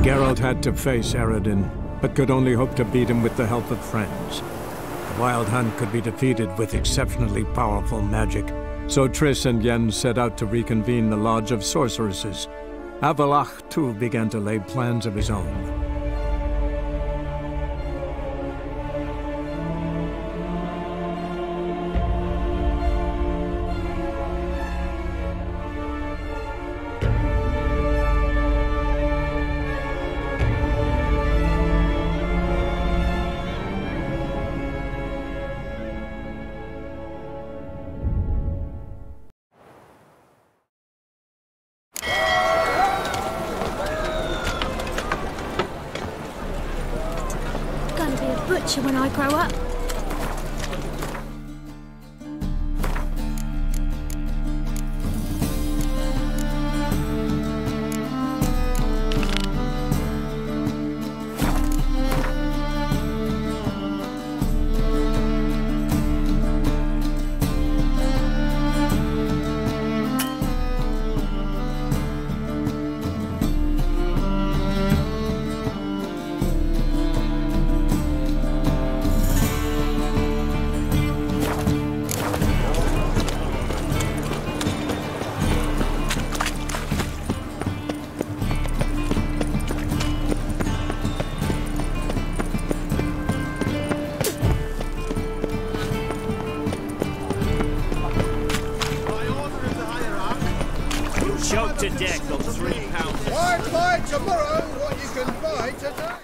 Geralt had to face Eredin, but could only hope to beat him with the help of friends. The Wild Hunt could be defeated with exceptionally powerful magic, so Triss and Yen set out to reconvene the Lodge of Sorceresses. Avalach, too, began to lay plans of his own. When I grow up. To death on 3 pounds. Why buy tomorrow what you can buy today?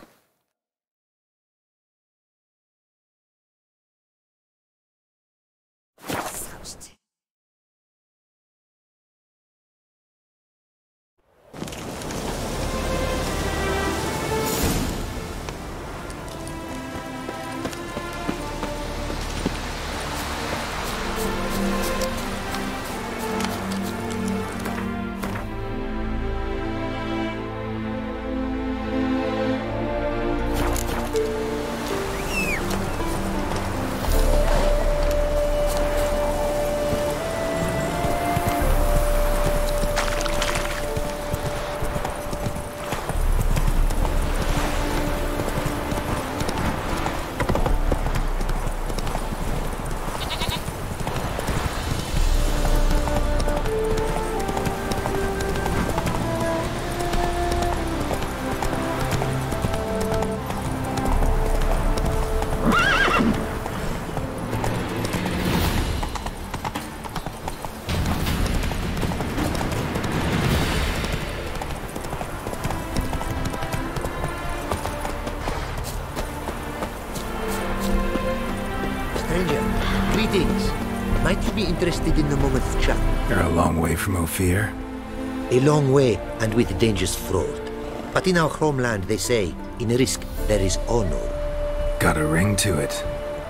Greetings. Might you be interested in a moment's chat? You're a long way from Ophir. A long way, and with dangers fraught. But in our homeland, they say, in risk, there is honor. Got a ring to it.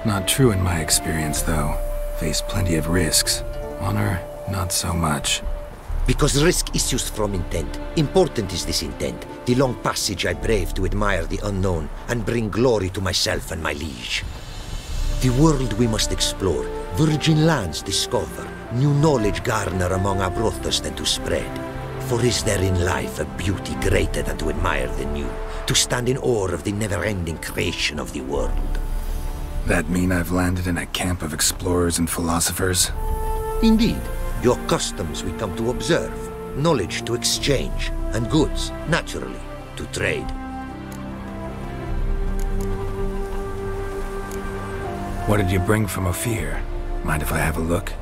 Not true in my experience, though. Faced plenty of risks. Honor, not so much. Because risk issues from intent. Important is this intent. The long passage I brave to admire the unknown, and bring glory to myself and my liege. The world we must explore, virgin lands discover, new knowledge garner among our brothers than to spread. For is there in life a beauty greater than to admire the new, to stand in awe of the never-ending creation of the world? That mean I've landed in a camp of explorers and philosophers? Indeed. Your customs we come to observe, knowledge to exchange, and goods, naturally, to trade. What did you bring from Ophir? Mind if I have a look?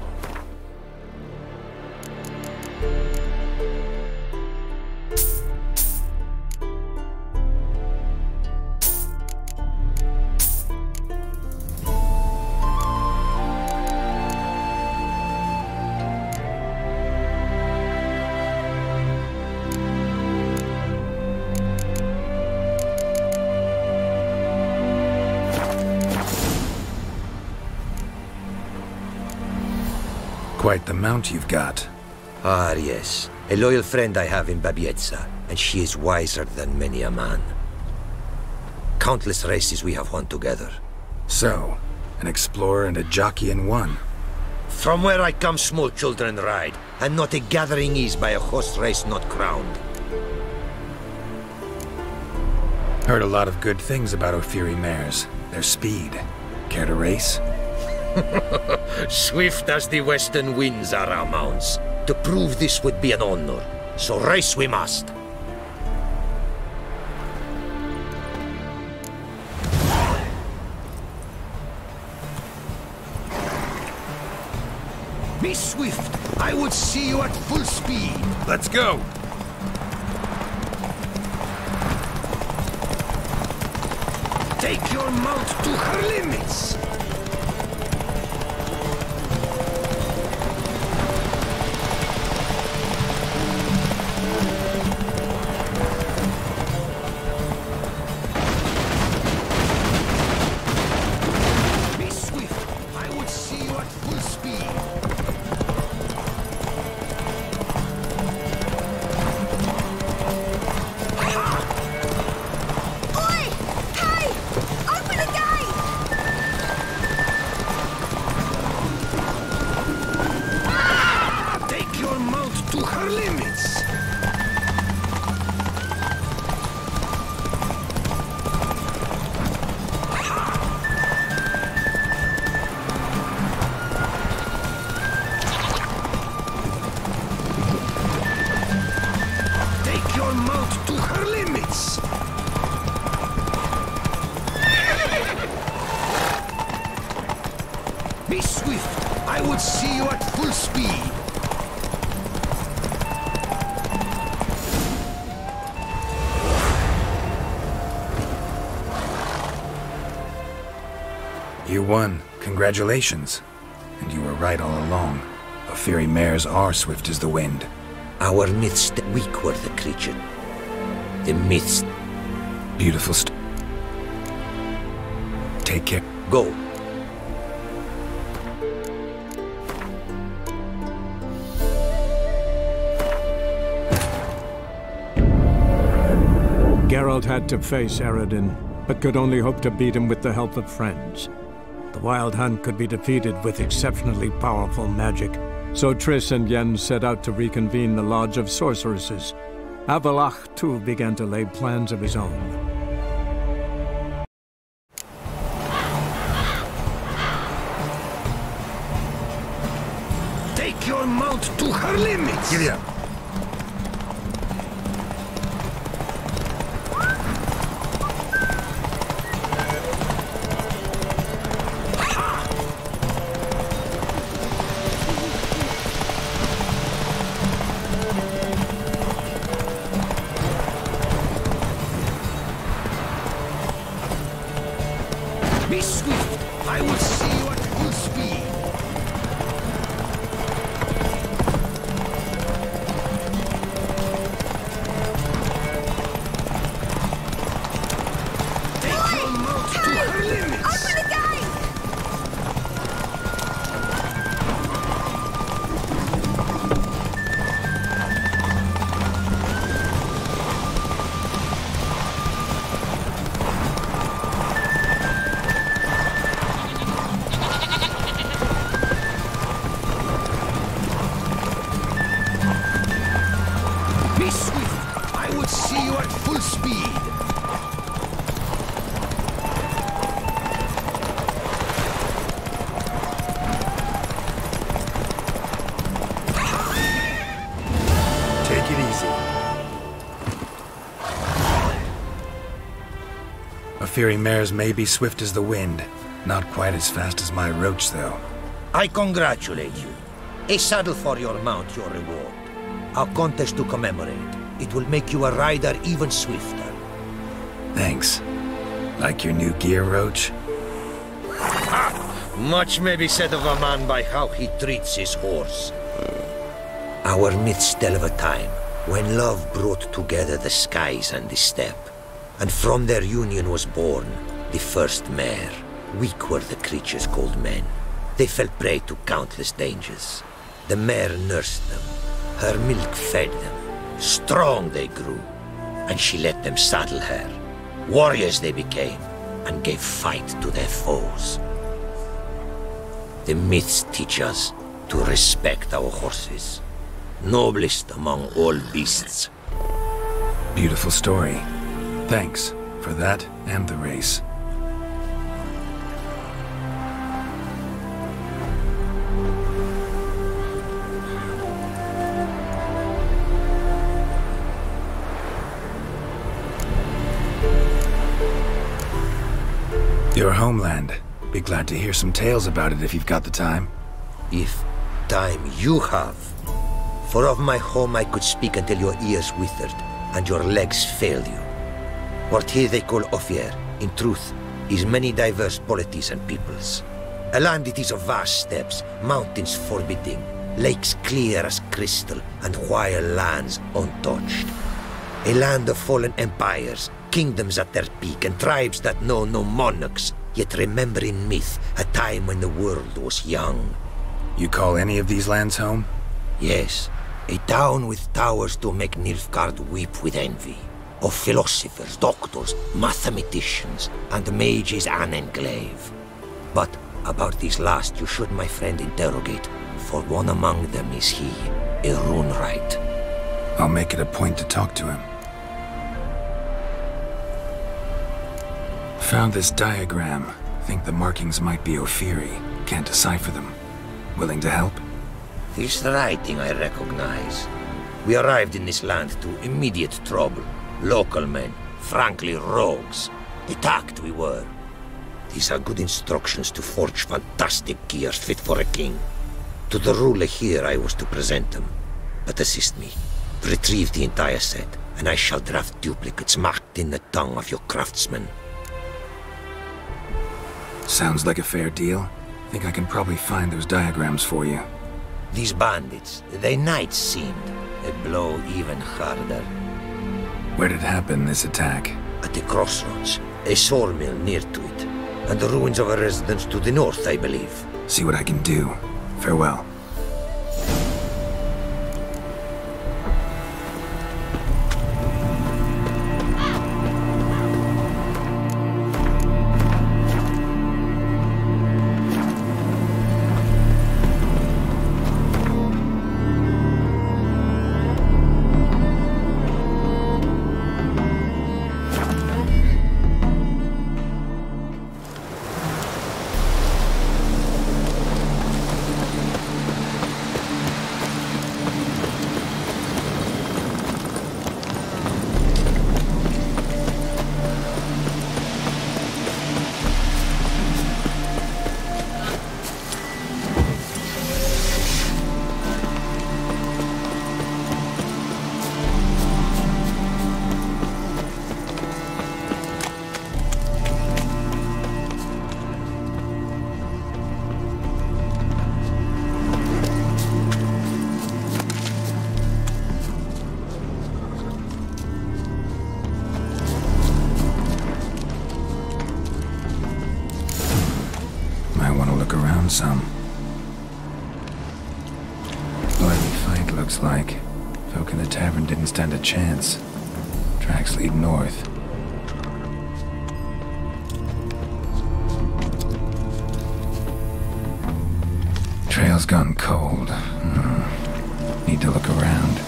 Quite the mount you've got. Ah, yes. A loyal friend I have in Babietza, and she is wiser than many a man. Countless races we have won together. So, an explorer and a jockey in one. From where I come, small children ride, and not a gathering is by a horse race not crowned. Heard a lot of good things about Ophiri mares. Their speed. Care to race? Swift as the western winds are our mounts. To prove this would be an honor. So race we must. Be swift. I would see you at full speed. Let's go! Take your mount to her limits. Be swift. I would see you at full speed. Be swift. I would see you at full speed. You won. Congratulations. And you were right all along. Ophiri mares are swift as the wind. Our myths, weak were the creature. The myths. Beautiful Take care. Go. Geralt had to face Eredin, but could only hope to beat him with the help of friends. The Wild Hunt could be defeated with exceptionally powerful magic, so Triss and Yen set out to reconvene the Lodge of Sorceresses. Avalach, too, began to lay plans of his own. Take your mount to her limits! Giddy up. Be swift! I will see you at full speed! Take your mount to her limits! Open the gate! Be swift! I would see you at full speed! Take it easy. Ophiri mares may be swift as the wind. Not quite as fast as my roach, though. I congratulate you. A saddle for your mount, your reward. A contest to commemorate. It will make you a rider even swifter. Thanks. Like your new gear, Roach? Much may be said of a man by how he treats his horse. Our myths tell of a time when love brought together the skies and the steppe. And from their union was born the first mare. Weak were the creatures called men. They fell prey to countless dangers. The mare nursed them. Her milk fed them. Strong they grew. And she let them saddle her. Warriors they became, and gave fight to their foes. The myths teach us to respect our horses. Noblest among all beasts. Beautiful story. Thanks for that and the race. Your homeland. Be glad to hear some tales about it if you've got the time. If time you have. For of my home I could speak until your ears withered, and your legs failed you. What here they call Ophir, in truth, is many diverse polities and peoples. A land it is of vast steppes, mountains forbidding, lakes clear as crystal, and wild lands untouched. A land of fallen empires, kingdoms at their peak, and tribes that know no monarchs, yet remember in myth a time when the world was young. You call any of these lands home? Yes, a town with towers to make Nilfgaard weep with envy. Of philosophers, doctors, mathematicians, and mages an enclave. But about these last you should, my friend, interrogate, for one among them is he, a Runewright. I'll make it a point to talk to him. Found this diagram. Think the markings might be Ophiri. Can't decipher them. Willing to help? This writing I recognize. We arrived in this land to immediate trouble. Local men, frankly rogues. Attacked we were. These are good instructions to forge fantastic gears fit for a king. To the ruler here I was to present them. But assist me. Retrieve the entire set, and I shall draft duplicates marked in the tongue of your craftsmen. Sounds like a fair deal. Think I can probably find those diagrams for you. These bandits, they knights seemed. They blow even harder. Where did it happen, this attack? At the crossroads. A sawmill near to it. And the ruins of a residence to the north, I believe. See what I can do. Farewell. Some. Bloody fight, looks like. Folk in the tavern didn't stand a chance. Tracks lead north. Trail's gone cold. Need to look around.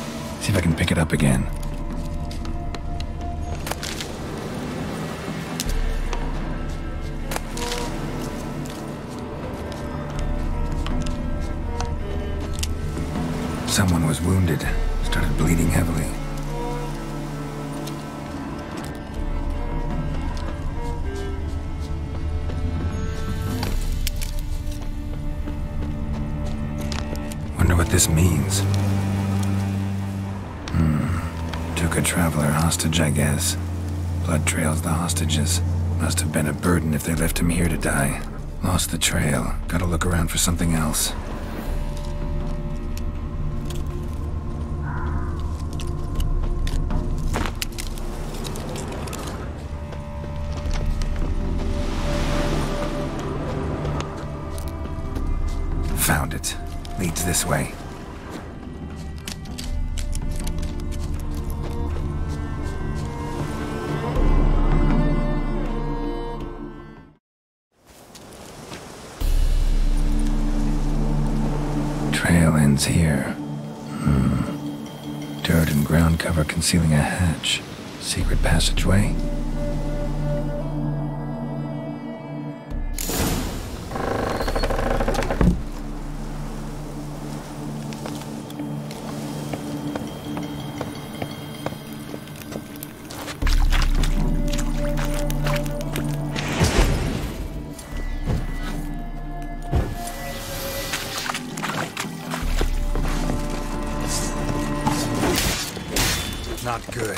See if I can pick it up again. Someone was wounded, started bleeding heavily. Wonder what this means. Took a traveler hostage, I guess. Blood trails the hostages. Must have been a burden if they left him here to die. Lost the trail. Gotta look around for something else. Found it. Leads this way. Trail ends here. Dirt and ground cover concealing a hatch. Secret passageway? not good.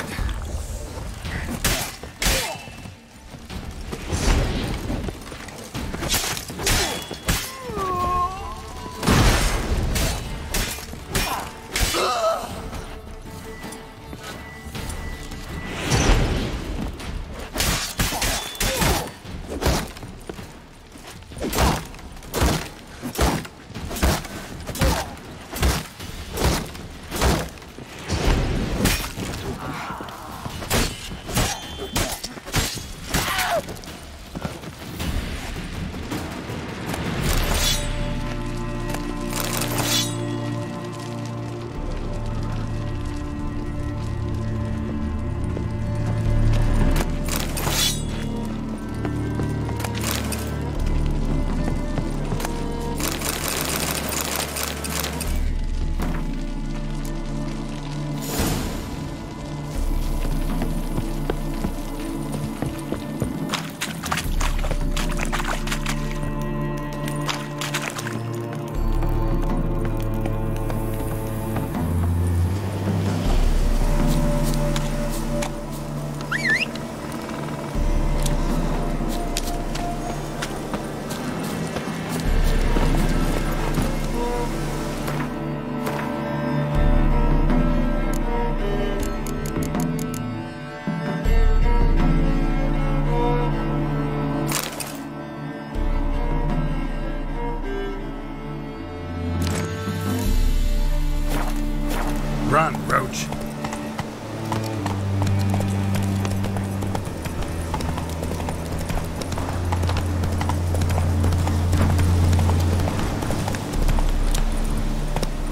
Run, Roach.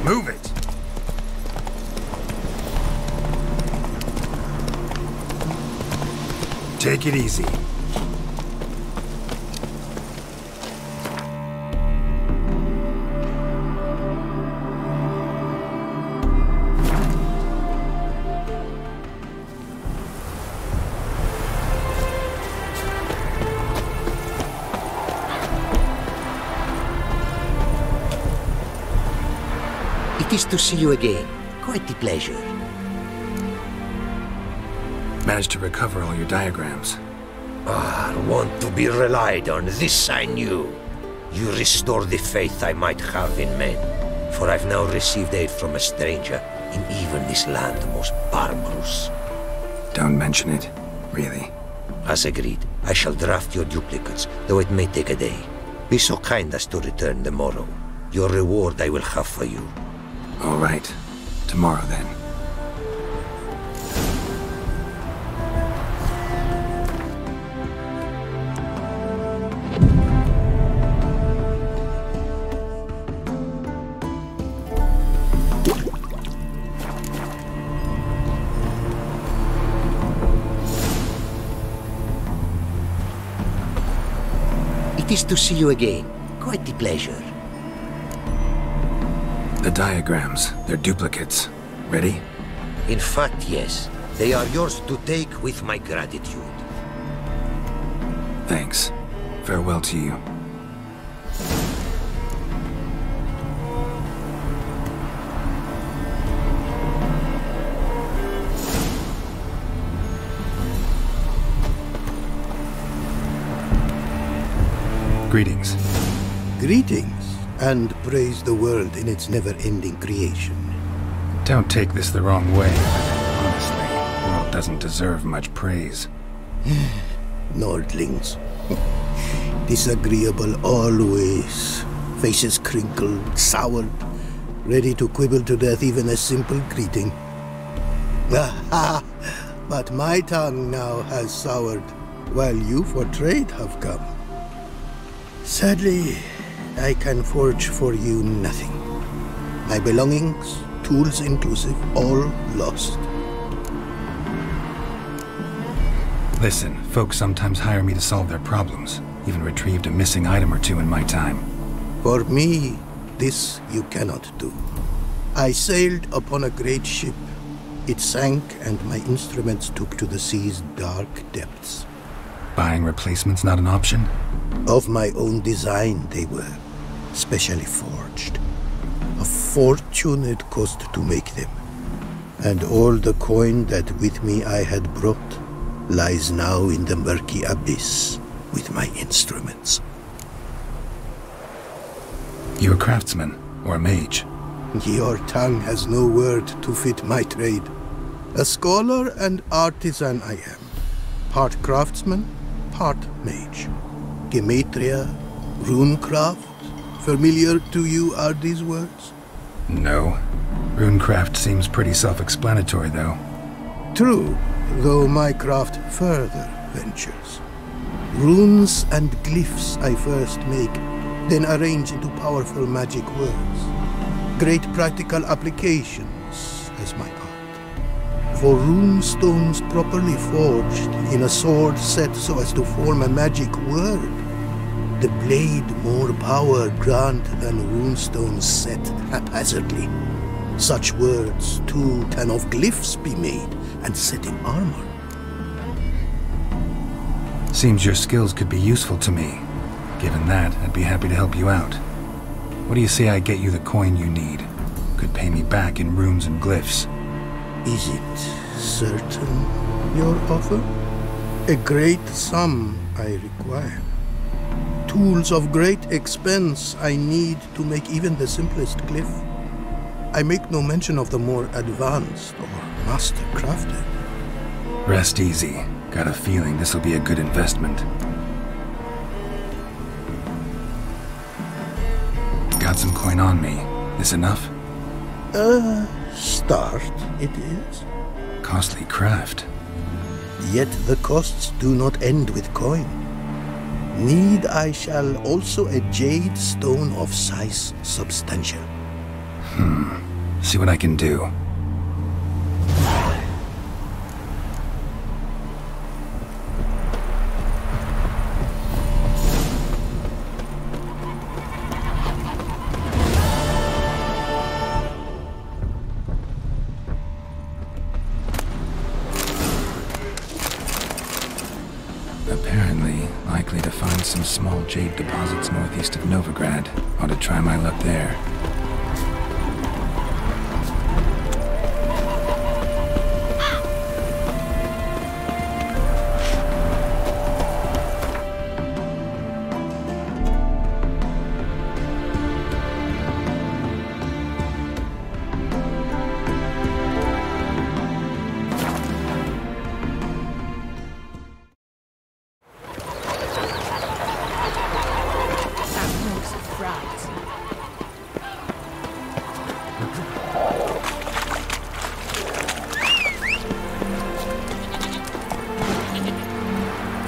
Move it! Take it easy. It is to see you again. Quite the pleasure. Managed to recover all your diagrams. Want to be relied on, this I knew. You restore the faith I might have in men. For I've now received aid from a stranger, in even this land most barbarous. Don't mention it. Really. As agreed, I shall draft your duplicates, though it may take a day. Be so kind as to return tomorrow. Your reward I will have for you. All right. Tomorrow, then. It is to see you again. Quite the pleasure. The diagrams, they're duplicates. Ready? In fact, yes. They are yours to take with my gratitude. Thanks. Farewell to you. Greetings. Greetings, and praise the world in its never-ending creation. Don't take this the wrong way. Honestly, the world doesn't deserve much praise. Nordlings. Disagreeable always. Faces crinkled, soured, ready to quibble to death even a simple greeting. But my tongue now has soured, while you for trade have come. Sadly, I can forge for you nothing. My belongings, tools inclusive, all lost. Listen, folks sometimes hire me to solve their problems. Even retrieved a missing item or two in my time. For me, this you cannot do. I sailed upon a great ship. It sank, and my instruments took to the sea's dark depths. Buying replacements not an option? Of my own design they were, specially forged. A fortune it cost to make them. And all the coin that with me I had brought lies now in the murky abyss with my instruments. You a craftsman or a mage? Your tongue has no word to fit my trade. A scholar and artisan I am. Part craftsman, part mage. Gematria, runecraft. Familiar to you are these words? No. Runecraft seems pretty self-explanatory, though. True, though my craft further ventures. Runes and glyphs I first make, then arrange into powerful magic words. Great practical applications as my art. For rune stones properly forged in a sword set so as to form a magic word, the blade more power grant than runestones set haphazardly. Such words, too, can of glyphs be made and set in armor. Seems your skills could be useful to me. Given that, I'd be happy to help you out. What do you say I get you the coin you need? Could pay me back in runes and glyphs. Is it certain, your offer? A great sum I require. Tools of great expense I need to make even the simplest glyph. I make no mention of the more advanced or master-crafted. Rest easy. Got a feeling this'll be a good investment. Got some coin on me. This enough? Start it is. Costly craft. Yet the costs do not end with coin. Need I shall also a jade stone of size substantial. See what I can do. Apparently, likely to find some small jade deposits northeast of Novigrad. Ought to try my luck there.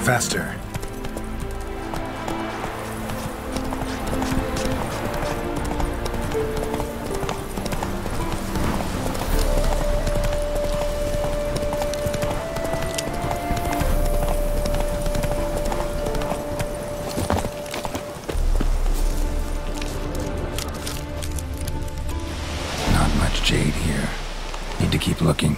Faster. Not much jade here. Need to keep looking.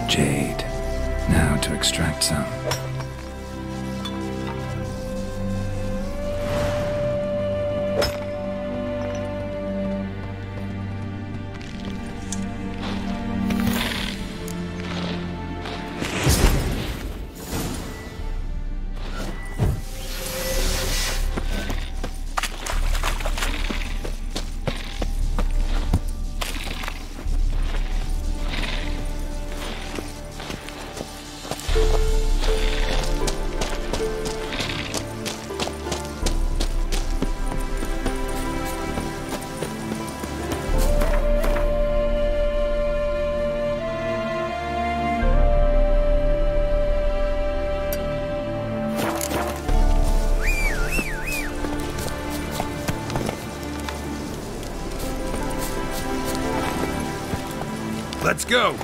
Jade. Now to extract some. Let's go!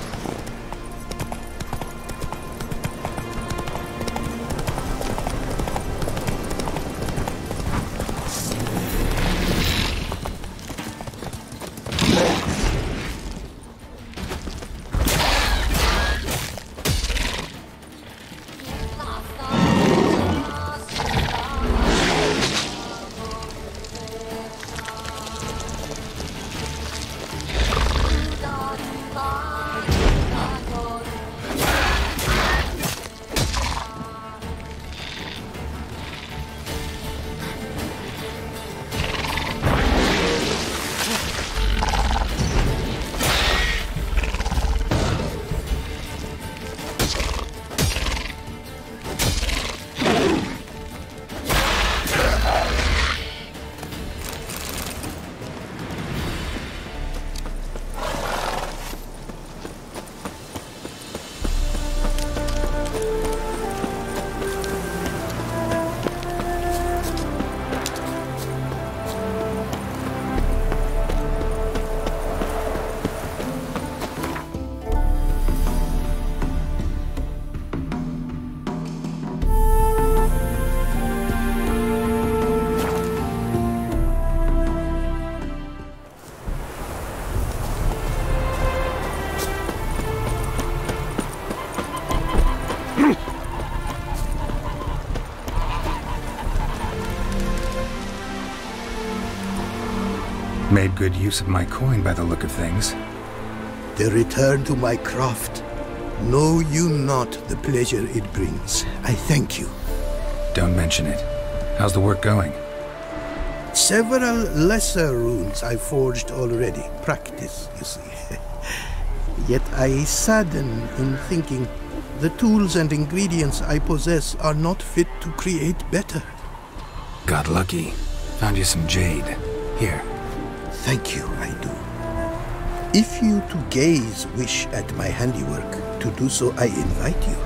Made good use of my coin by the look of things. The return to my craft. Know you not the pleasure it brings. I thank you. Don't mention it. How's the work going? Several lesser runes I forged already. Practice, you see. Yet I sadden in thinking the tools and ingredients I possess are not fit to create better. Got lucky. Found you some jade. Here. Thank you, I do. If you to gaze wish at my handiwork, to do so I invite you.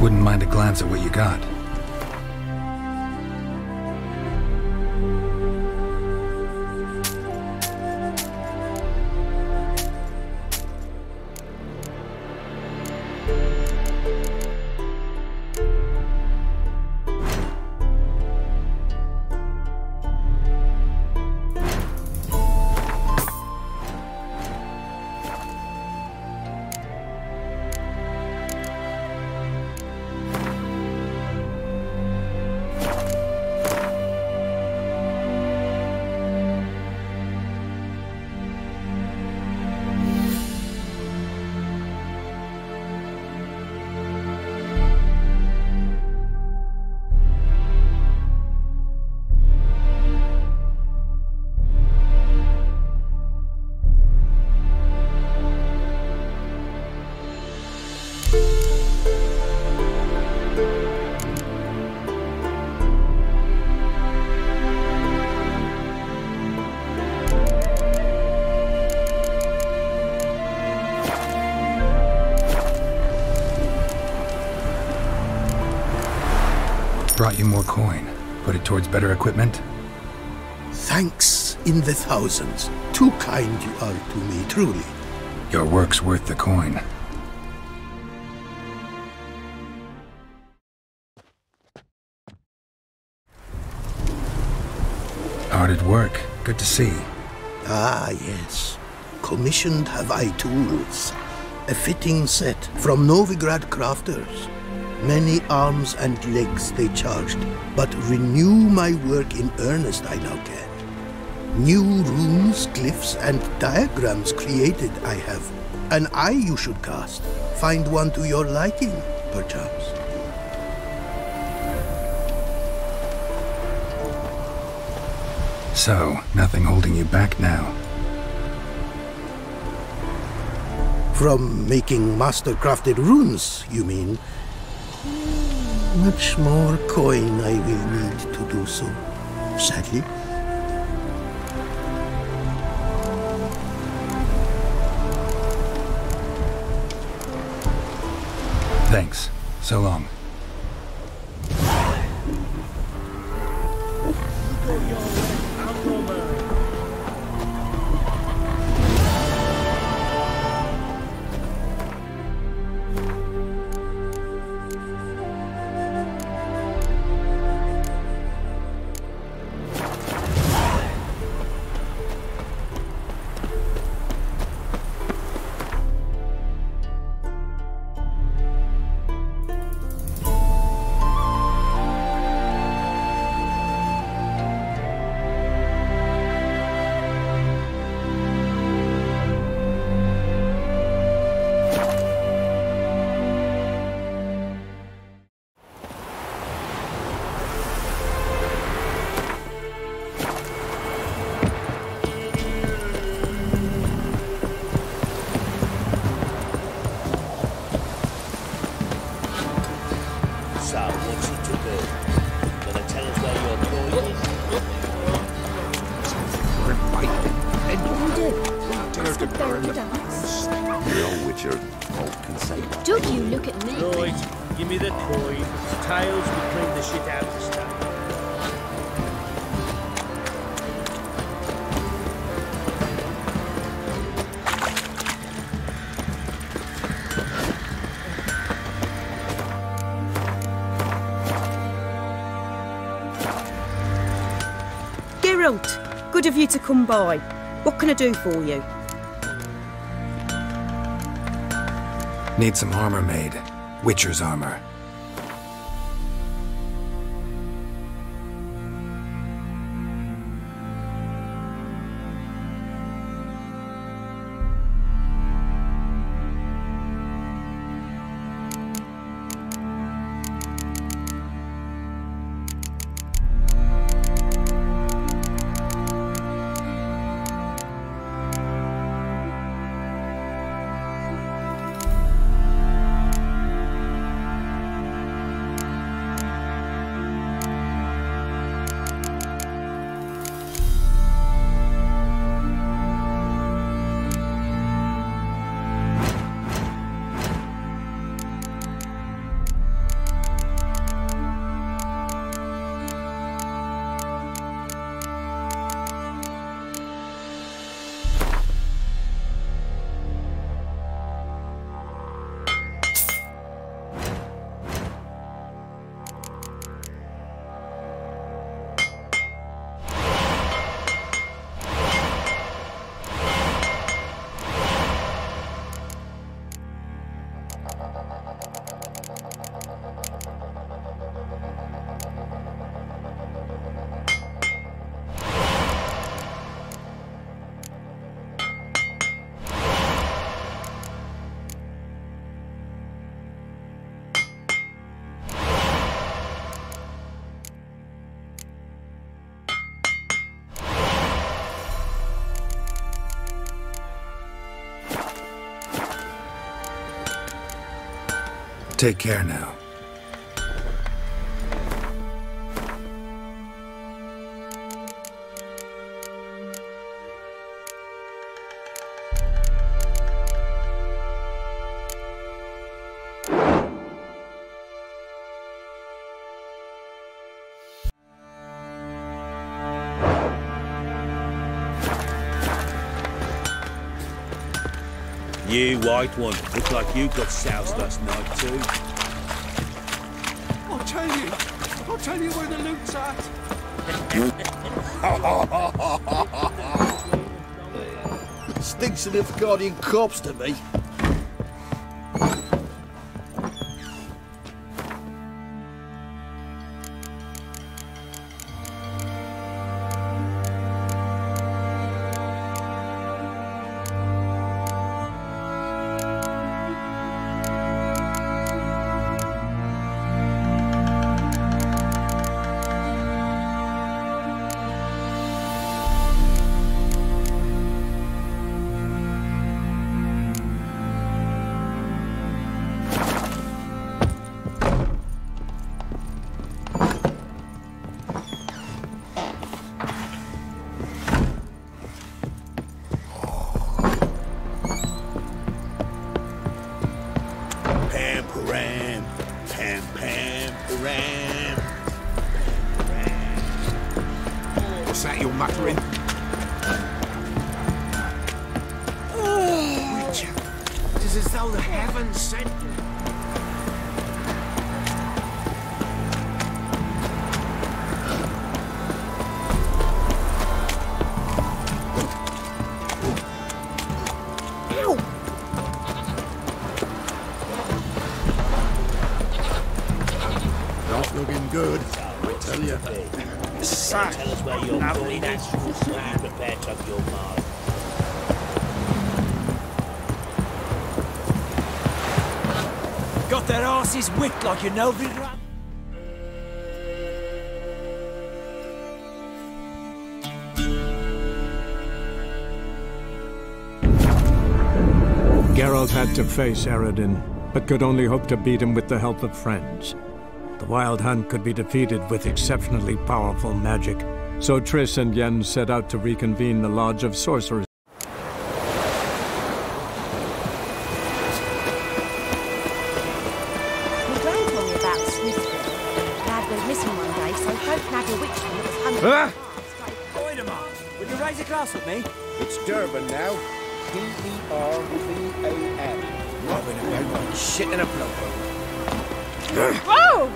Wouldn't mind a glance at what you got. Brought you more coin. Put it towards better equipment? Thanks in the thousands. Too kind you are to me, truly. Your work's worth the coin. Hard at work. Good to see. Ah, yes. Commissioned have I tools. A fitting set from Novigrad crafters. Many arms and legs they charged, but renew my work in earnest I now can. New runes, glyphs, and diagrams created I have. An eye you should cast. Find one to your liking, perchance. So, nothing holding you back now? From making master-crafted runes, you mean? Much more coin I will need to do so, sadly. Thanks. So long. So, what's it to do? Gonna tell us where your boy is? Just a buried dance. No, Witcher. All can say that. Don't you look at me. Right, give me the coin. Tails will clean the shit out of the stuff. Geralt, good of you to come by. What can I do for you? Need some armor made. Witcher's armor. Take care now. You white one, look like you got soused last night too. I'll tell you where the loot's at. Stinks of Nilfgaardian corpse to me. What's that you're muttering? Witcher, it is as though the heavens sent you. Not looking good, I tell you. Tell us where you're going and be prepared to have your mark. Got their asses whipped like you know it. Geralt had to face Eredin, but could only hope to beat him with the help of friends. The Wild Hunt could be defeated with exceptionally powerful magic, so Triss and Yen set out to reconvene the Lodge of Sorcerers. My gran told me about Smithfield. Dad went missing one day, so don't nag a witch when it was hungry. Wait a minute. Will you raise a glass with me? It's Durban now. Derban. Robin about like shit in a bloke. Whoa!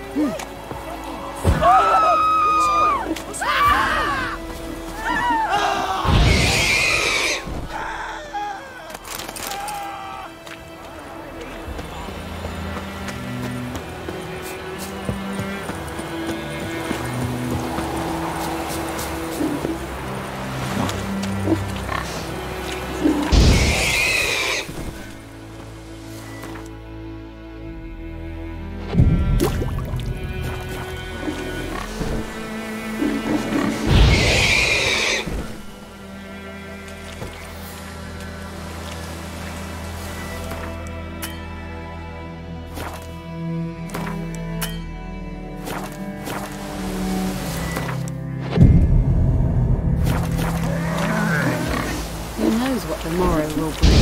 Who knows what tomorrow will bring?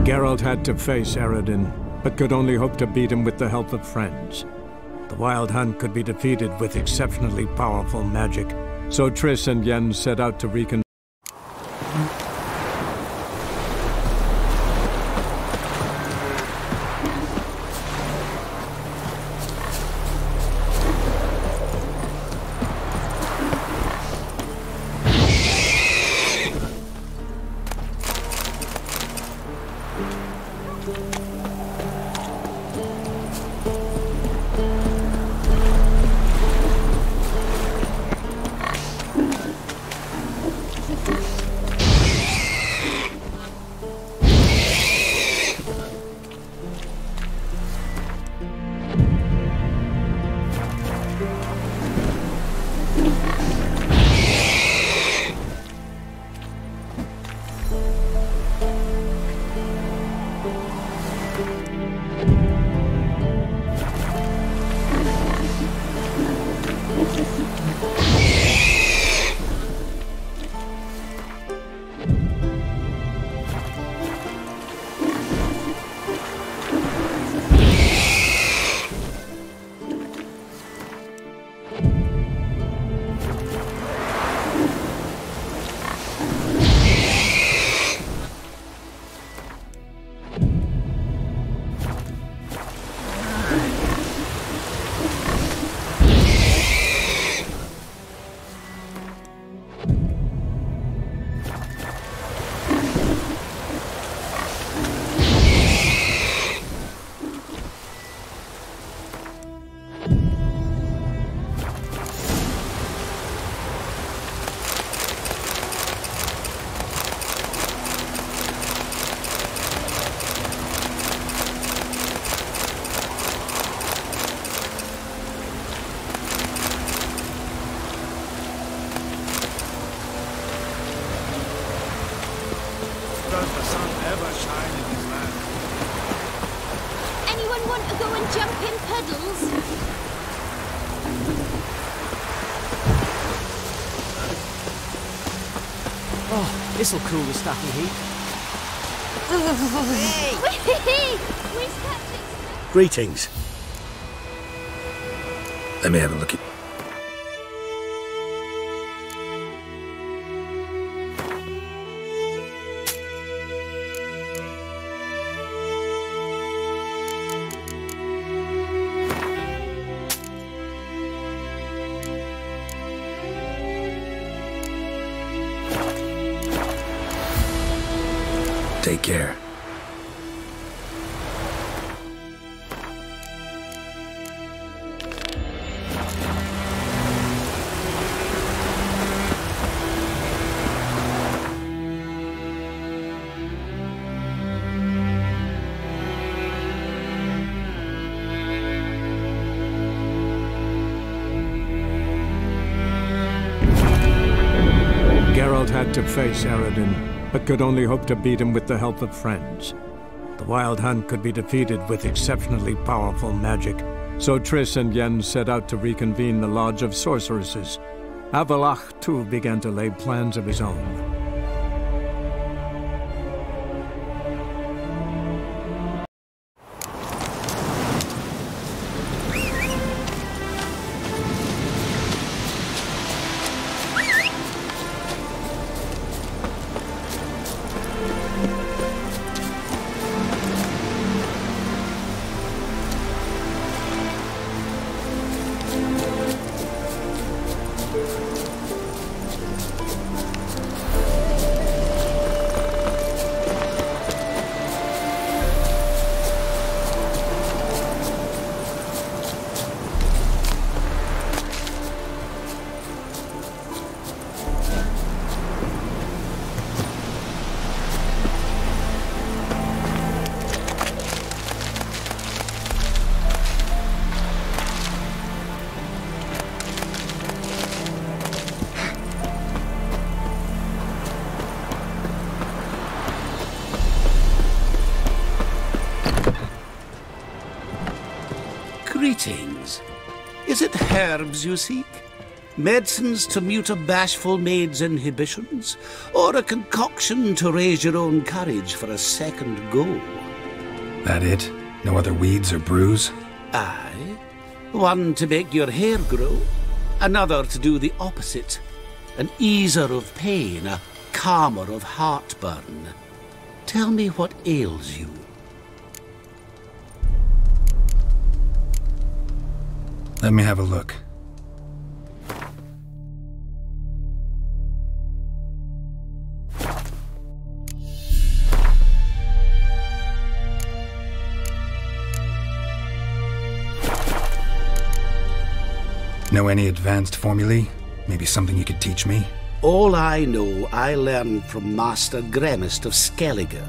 Geralt had to face Eredin, but could only hope to beat him with the help of friends. The Wild Hunt could be defeated with exceptionally powerful magic, so Triss and Yen set out to reconvene. jumping puddles. Oh, this'll cool the stuffy heat. Greetings. Let me have a look at... Take care. Geralt had to face Aradin, but could only hope to beat him with the help of friends. The Wild Hunt could be defeated with exceptionally powerful magic, so Triss and Yen set out to reconvene the Lodge of Sorceresses. Avalach, too, began to lay plans of his own. Greetings. Is it herbs you seek? Medicines to mute a bashful maid's inhibitions? Or a concoction to raise your own courage for a second go? That it? No other weeds or brews? Aye. One to make your hair grow, another to do the opposite. An easer of pain, a calmer of heartburn. Tell me what ails you. Let me have a look. Know any advanced formulae? Maybe something you could teach me? All I know I learned from Master Gremist of Skellige.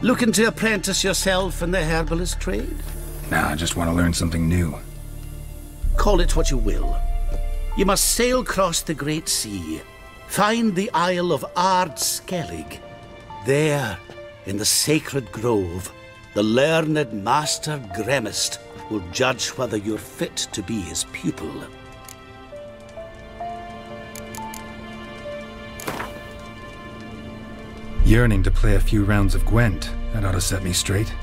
Looking to apprentice yourself in the herbalist trade? Nah, I just want to learn something new. Call it what you will. You must sail across the great sea, find the Isle of Ard Skellig. There, in the sacred grove, the learned Master Gremist will judge whether you're fit to be his pupil. Yearning to play a few rounds of Gwent. That ought to set me straight.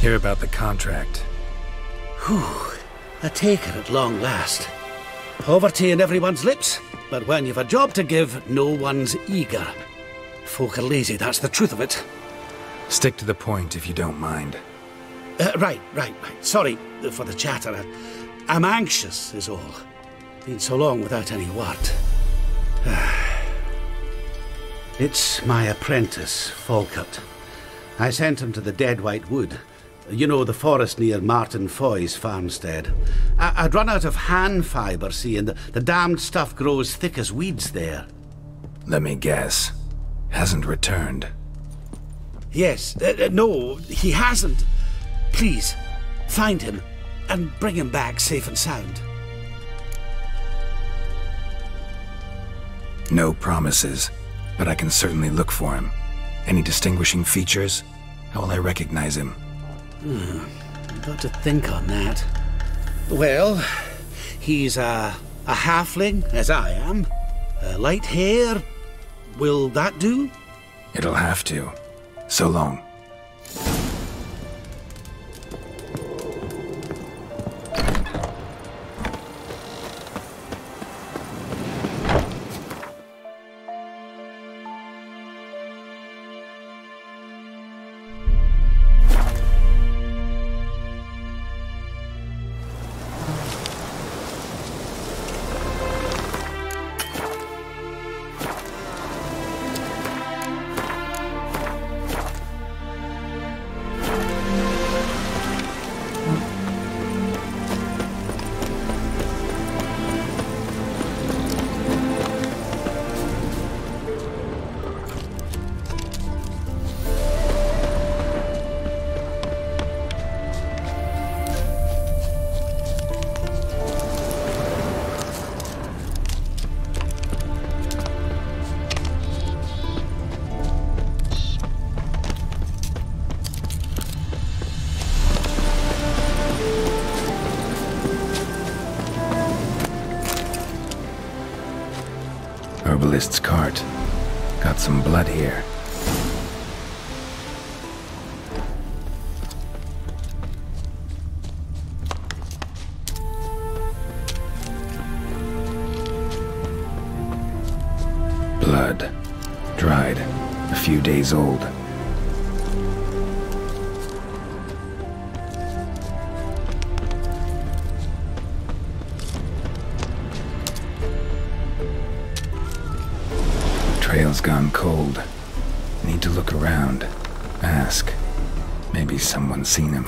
Hear about the contract. Whew, a taker at long last. Poverty in everyone's lips, but when you've a job to give, no one's eager. Folk are lazy, that's the truth of it. Stick to the point if you don't mind. Right. Sorry for the chatter. I'm anxious, is all. Been so long without any word. It's my apprentice, Falkert. I sent him to the Dead White Wood. You know, the forest near Martin Foy's farmstead. I'd run out of hand fibre, see, and the damned stuff grows thick as weeds there. Let me guess. Hasn't returned. Yes. No, he hasn't. Please, find him and bring him back safe and sound. No promises, but I can certainly look for him. Any distinguishing features? How will I recognize him? I've got to think on that. Well, he's a halfling, as I am. Light hair. Will that do? It'll have to. So long. Herbalist's cart. Got some blood here. Blood. Dried. A few days old. Trail's gone cold. Need to look around. Ask. Maybe someone's seen him.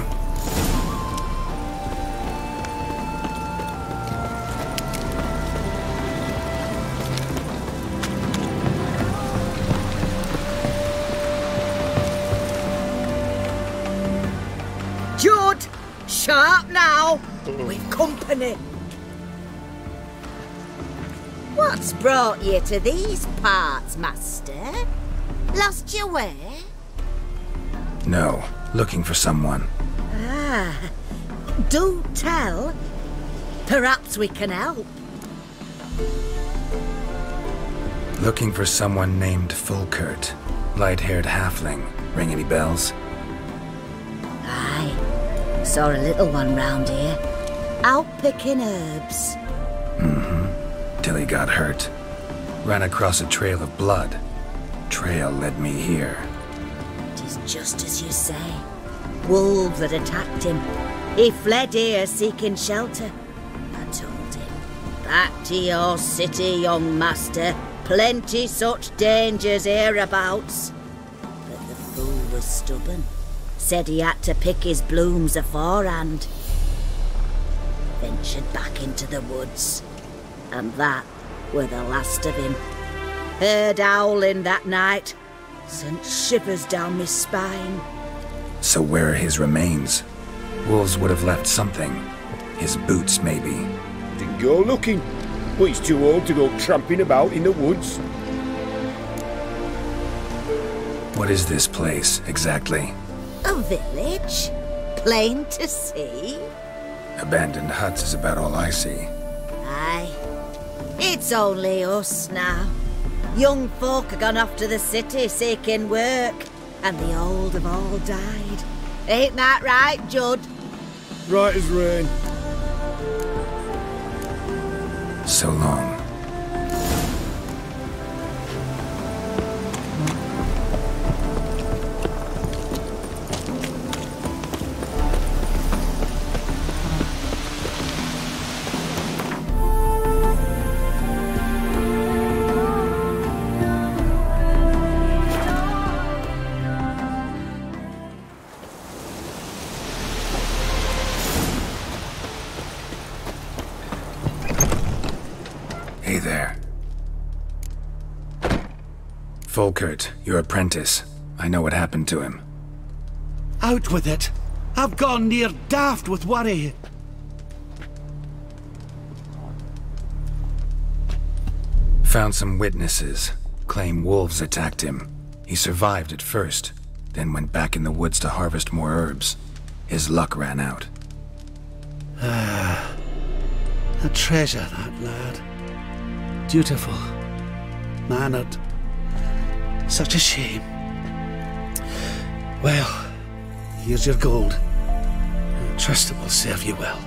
Judd! Sharp now! We've company. What's brought you to these parts, master? Lost your way? No. Looking for someone. Ah. Do tell. Perhaps we can help. Looking for someone named Falkert. Light-haired halfling. Ring any bells? Aye. Saw a little one round here. Out picking herbs. Till he got hurt. Ran across a trail of blood. Trail led me here. It is just as you say. Wolves had attacked him. He fled here seeking shelter. I told him, back to your city, young master. Plenty such dangers hereabouts. But the fool was stubborn. Said he had to pick his blooms aforehand. Ventured back into the woods. And that were the last of him. Heard howling that night. Sent shivers down my spine. So where are his remains? Wolves would have left something. His boots, maybe. Then go looking. But he's too old to go tramping about in the woods. What is this place, exactly? A village? Plain to see? Abandoned huts is about all I see. Aye. It's only us now. Young folk have gone off to the city seeking work, and the old have all died. Ain't that right, Judd? Right as rain. So long. Hey there. Volkert, your apprentice. I know what happened to him. Out with it. I've gone near daft with worry. Found some witnesses. Claim wolves attacked him. He survived at first, then went back in the woods to harvest more herbs. His luck ran out. A treasure, that lad. Dutiful. Mannered. Such a shame. Well, here's your gold. Trust it will serve you well.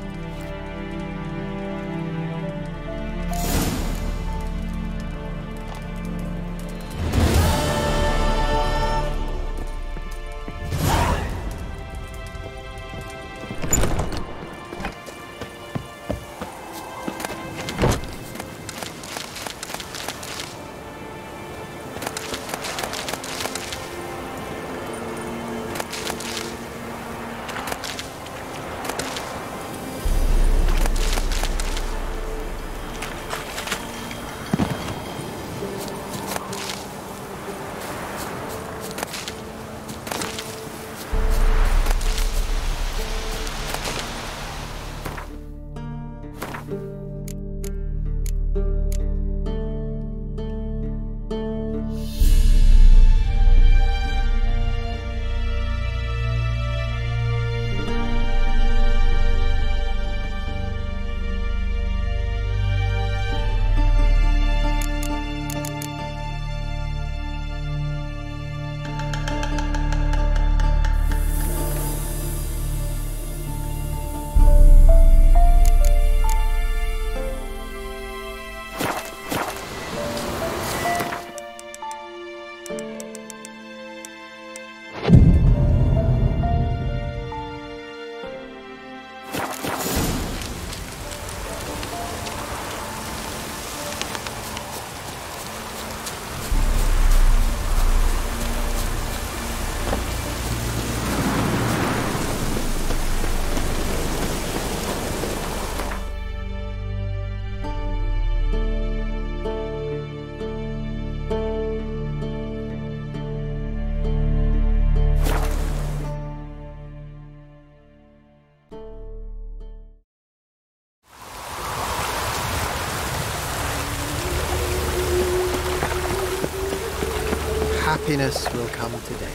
Happiness will come today.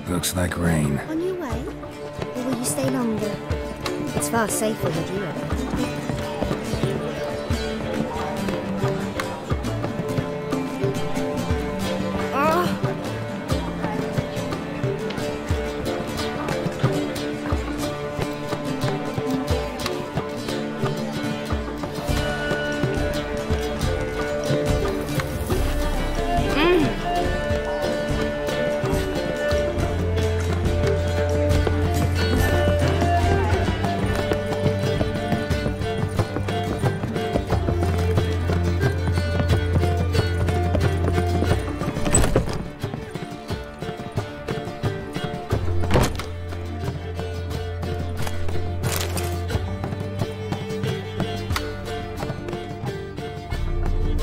Looks like rain. On your way? Or will you stay longer? It's far safer with you around.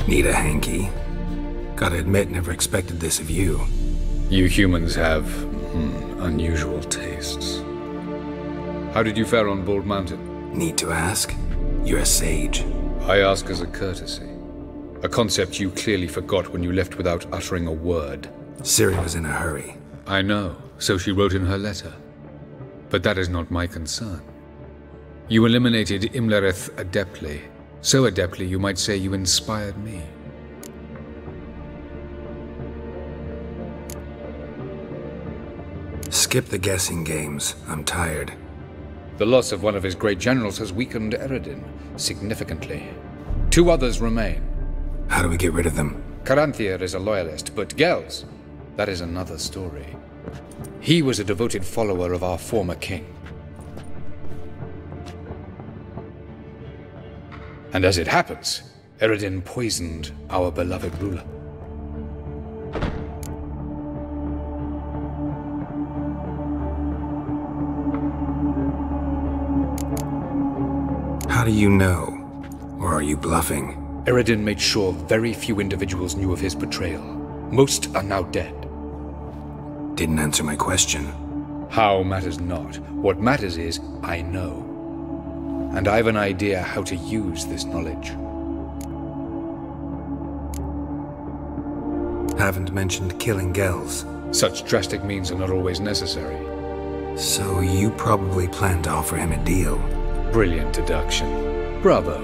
Need a hanky? Gotta admit, never expected this of you. You humans have, unusual tastes. How did you fare on Bald Mountain? Need to ask? You're a sage. I ask as a courtesy. A concept you clearly forgot when you left without uttering a word. Ciri was in a hurry. I know, so she wrote in her letter. But that is not my concern. You eliminated Imlerith adeptly, So adeptly, you might say you inspired me. Skip the guessing games. I'm tired. The loss of one of his great generals has weakened Eredin significantly. 2 others remain. How do we get rid of them? Caranthir is a loyalist, but Gels, that is another story. He was a devoted follower of our former king. And as it happens, Eredin poisoned our beloved ruler. How do you know? Or are you bluffing? Eredin made sure very few individuals knew of his betrayal. Most are now dead. Didn't answer my question. How matters not. What matters is, I know. And I have an idea how to use this knowledge. Haven't mentioned killing Gels. Such drastic means are not always necessary. So you probably plan to offer him a deal. Brilliant deduction. Bravo.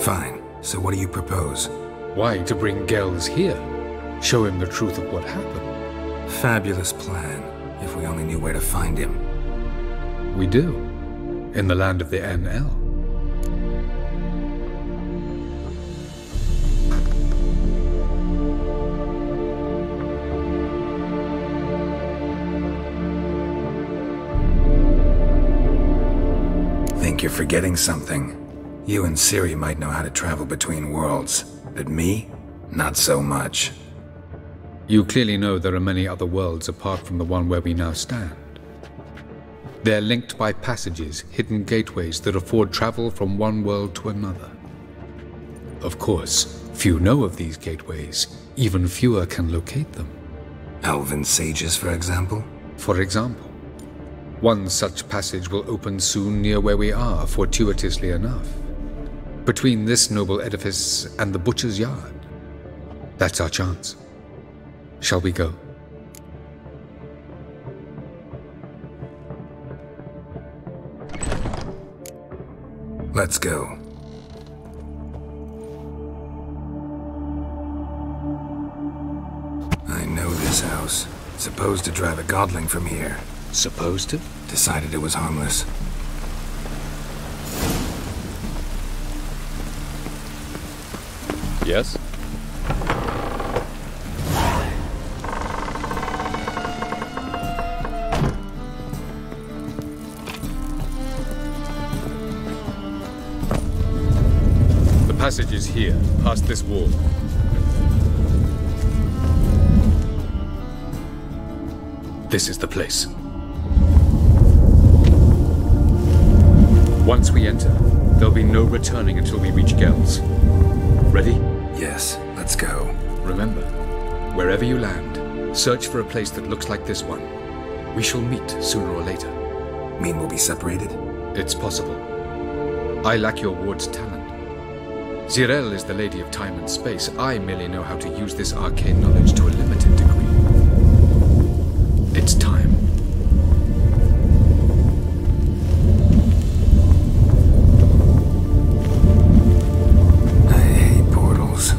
Fine. So what do you propose? Why, to bring Gels here. Show him the truth of what happened. Fabulous plan, if we only knew where to find him. We do. In the land of the NL. Think you're forgetting something. You and Ciri might know how to travel between worlds, but me? Not so much. You clearly know there are many other worlds apart from the one where we now stand. They're linked by passages, hidden gateways that afford travel from one world to another. Of course, few know of these gateways. Even fewer can locate them. Elven sages, for example? For example. One such passage will open soon near where we are, fortuitously enough. Between this noble edifice and the butcher's yard. That's our chance. Shall we go? Let's go. I know this house. Supposed to drive a godling from here. Supposed to? Decided it was harmless. Yes? The passage is here, past this wall. This is the place. Once we enter, there'll be no returning until we reach Gels. Ready? Yes, let's go. Remember, wherever you land, search for a place that looks like this one. We shall meet sooner or later. Mean we'll be separated? It's possible. I lack your ward's talent. Zirel is the lady of time and space. I merely know how to use this arcane knowledge to a limited degree. It's time. I hate portals.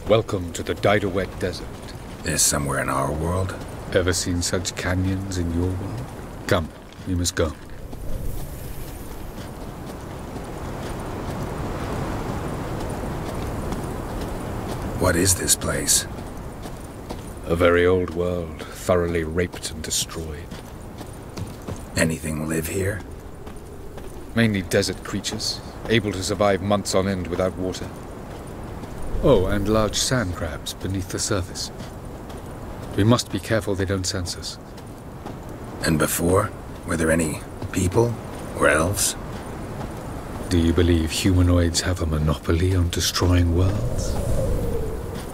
Welcome to the Didowet Desert. This somewhere in our world? Ever seen such canyons in your world? Come, we must go. What is this place? A very old world, thoroughly raped and destroyed. Anything live here? Mainly desert creatures, able to survive months on end without water. Oh, and large sand crabs beneath the surface. We must be careful they don't sense us. And before? Were there any people or elves? Do you believe humanoids have a monopoly on destroying worlds?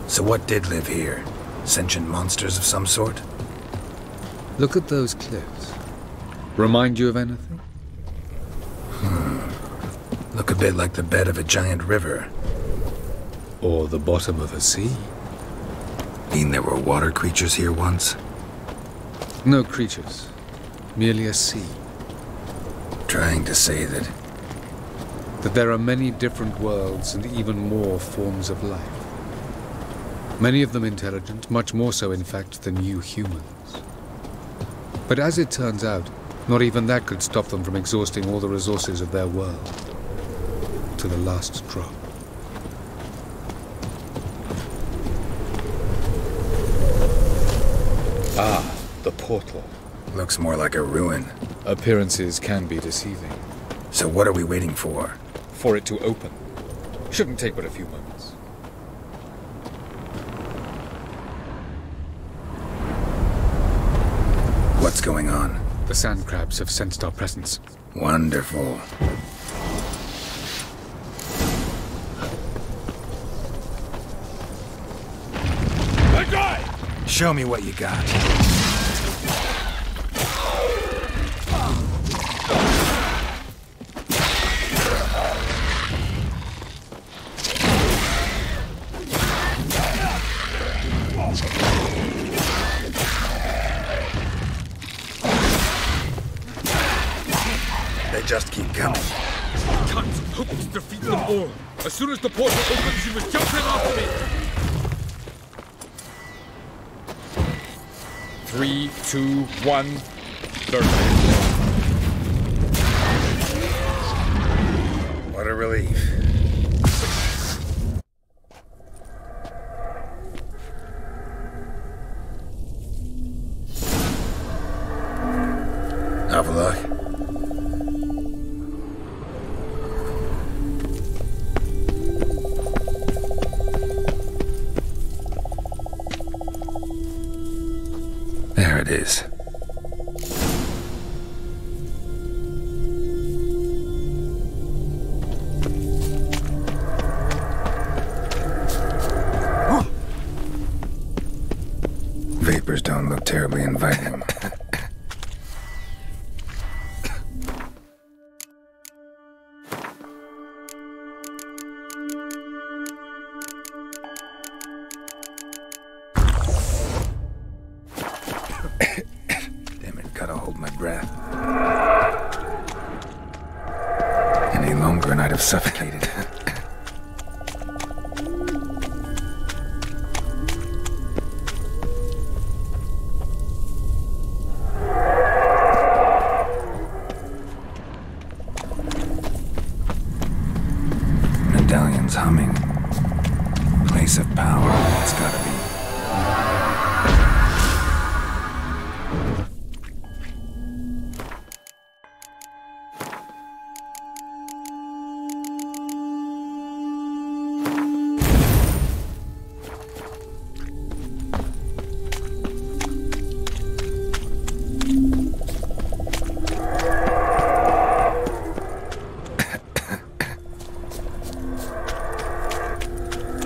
So what did live here? Sentient monsters of some sort? Look at those cliffs. Remind you of anything? Look a bit like the bed of a giant river. Or the bottom of a sea. Mean there were water creatures here once? No creatures. Merely a sea. Trying to say that there are many different worlds and even more forms of life. Many of them intelligent, much more so in fact than you humans. But as it turns out, not even that could stop them from exhausting all the resources of their world. To the last drop. Ah, the portal. Looks more like a ruin. Appearances can be deceiving. So what are we waiting for? For it to open. Shouldn't take but a few moments. What's going on? The sand crabs have sensed our presence. Wonderful. That guy! Show me what you got. They just keep coming. Can't hope to defeat them all. As soon as the portal opens, you must jump in after me. 3, 2, 1, start. What a relief. Avaloch. There it is. Vapors don't look terribly inviting. Damn it, gotta hold my breath. Any longer and I'd have suffocated. Medallion's humming. Place of power, it's gotta be.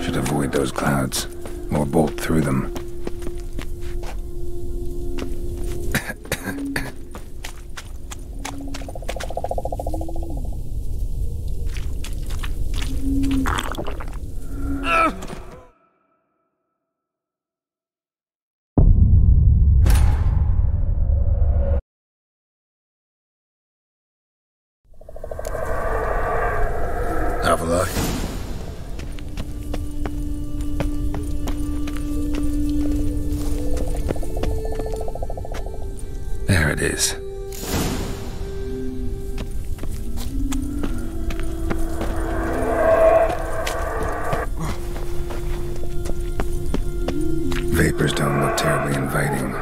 Should avoid those clouds, or bolt through them. Avaloch. There it is. Vapors don't look terribly inviting.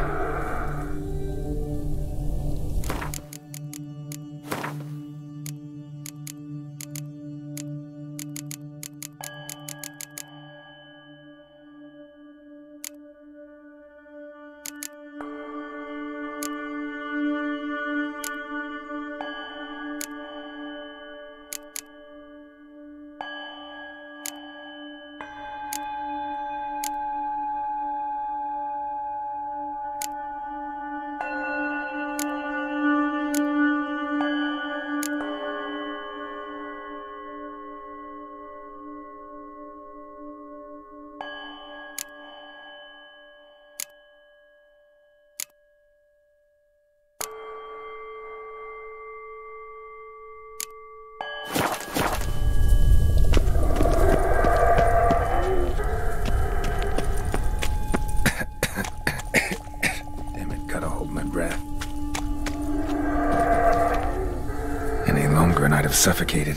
have suffocated.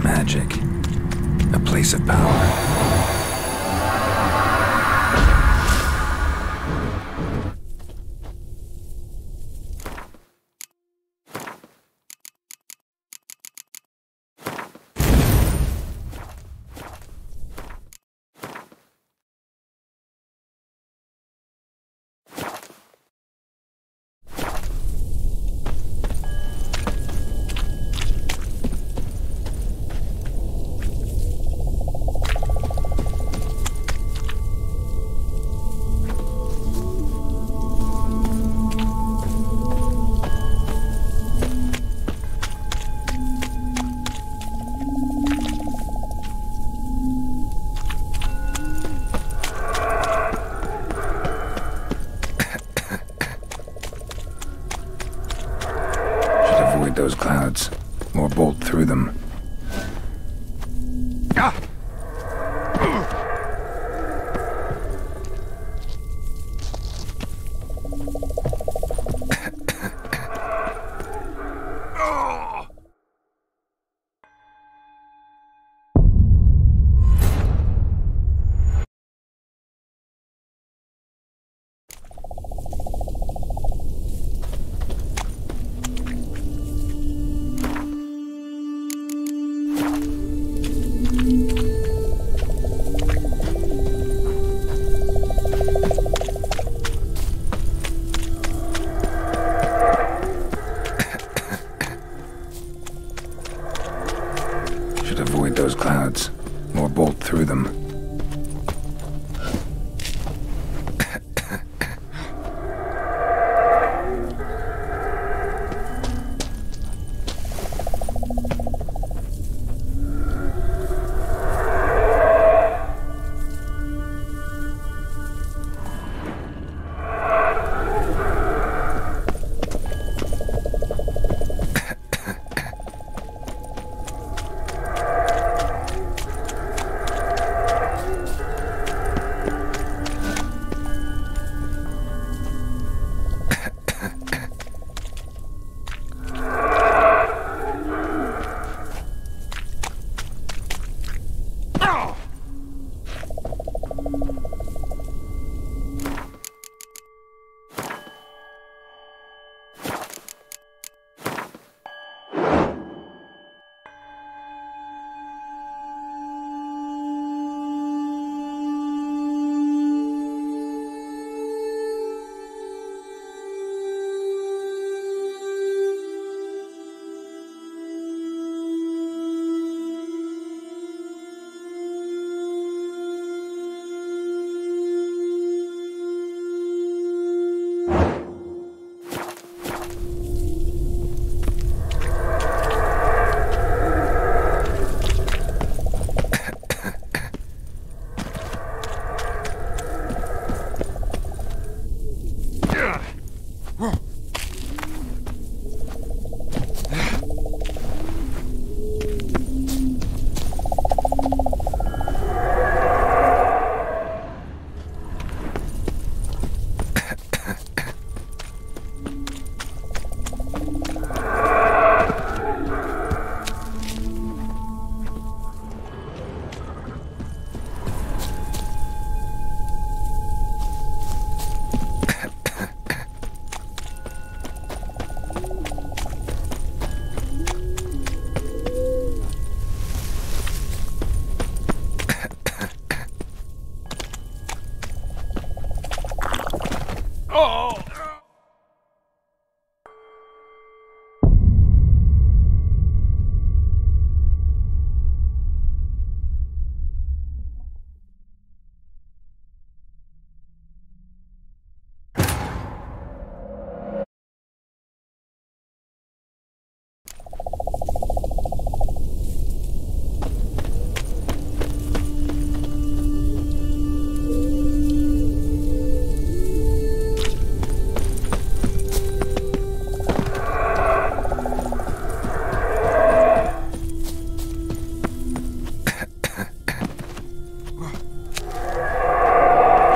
Magic. A place of power. Those clouds, or bolt through them. Ah!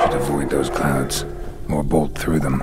Should avoid those clouds, or bolt through them.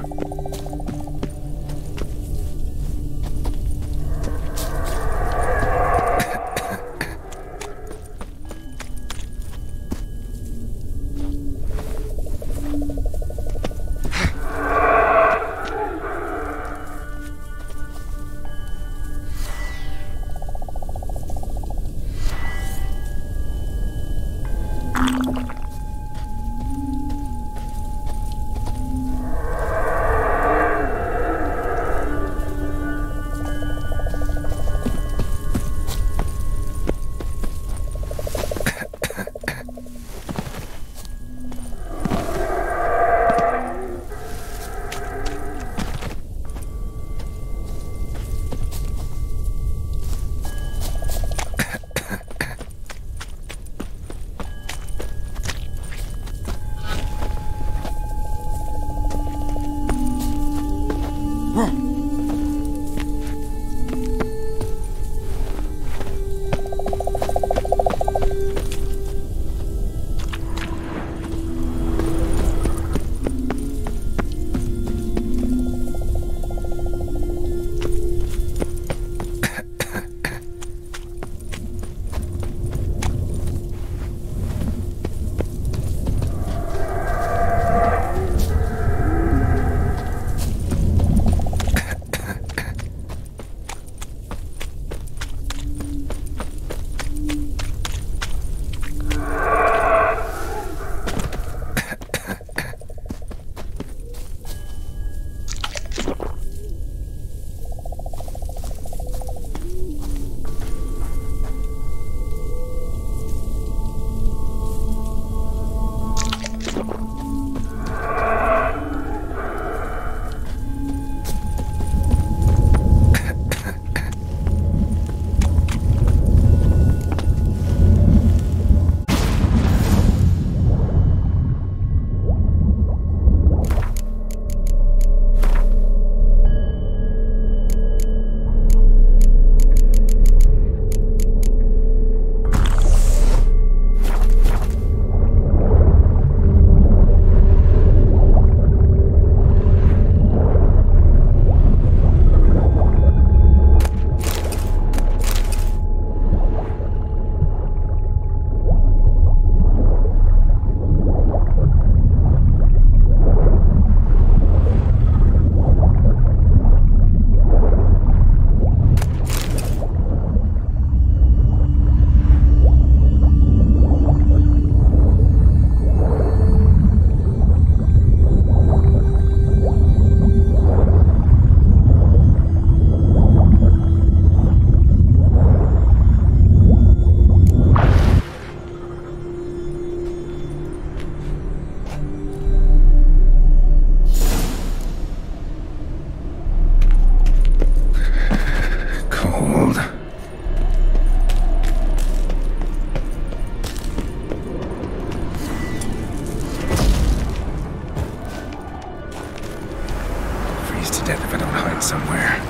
Somewhere.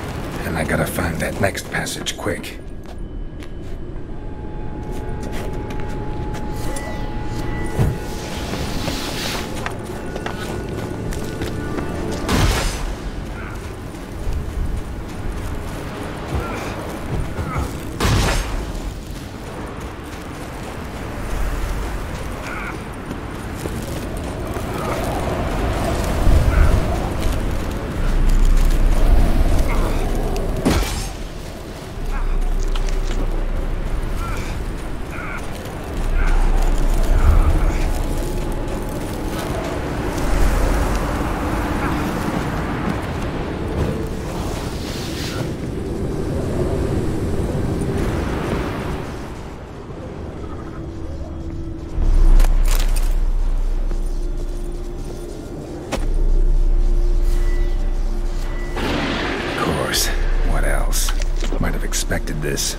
And I gotta find that next passage quick. Expected this.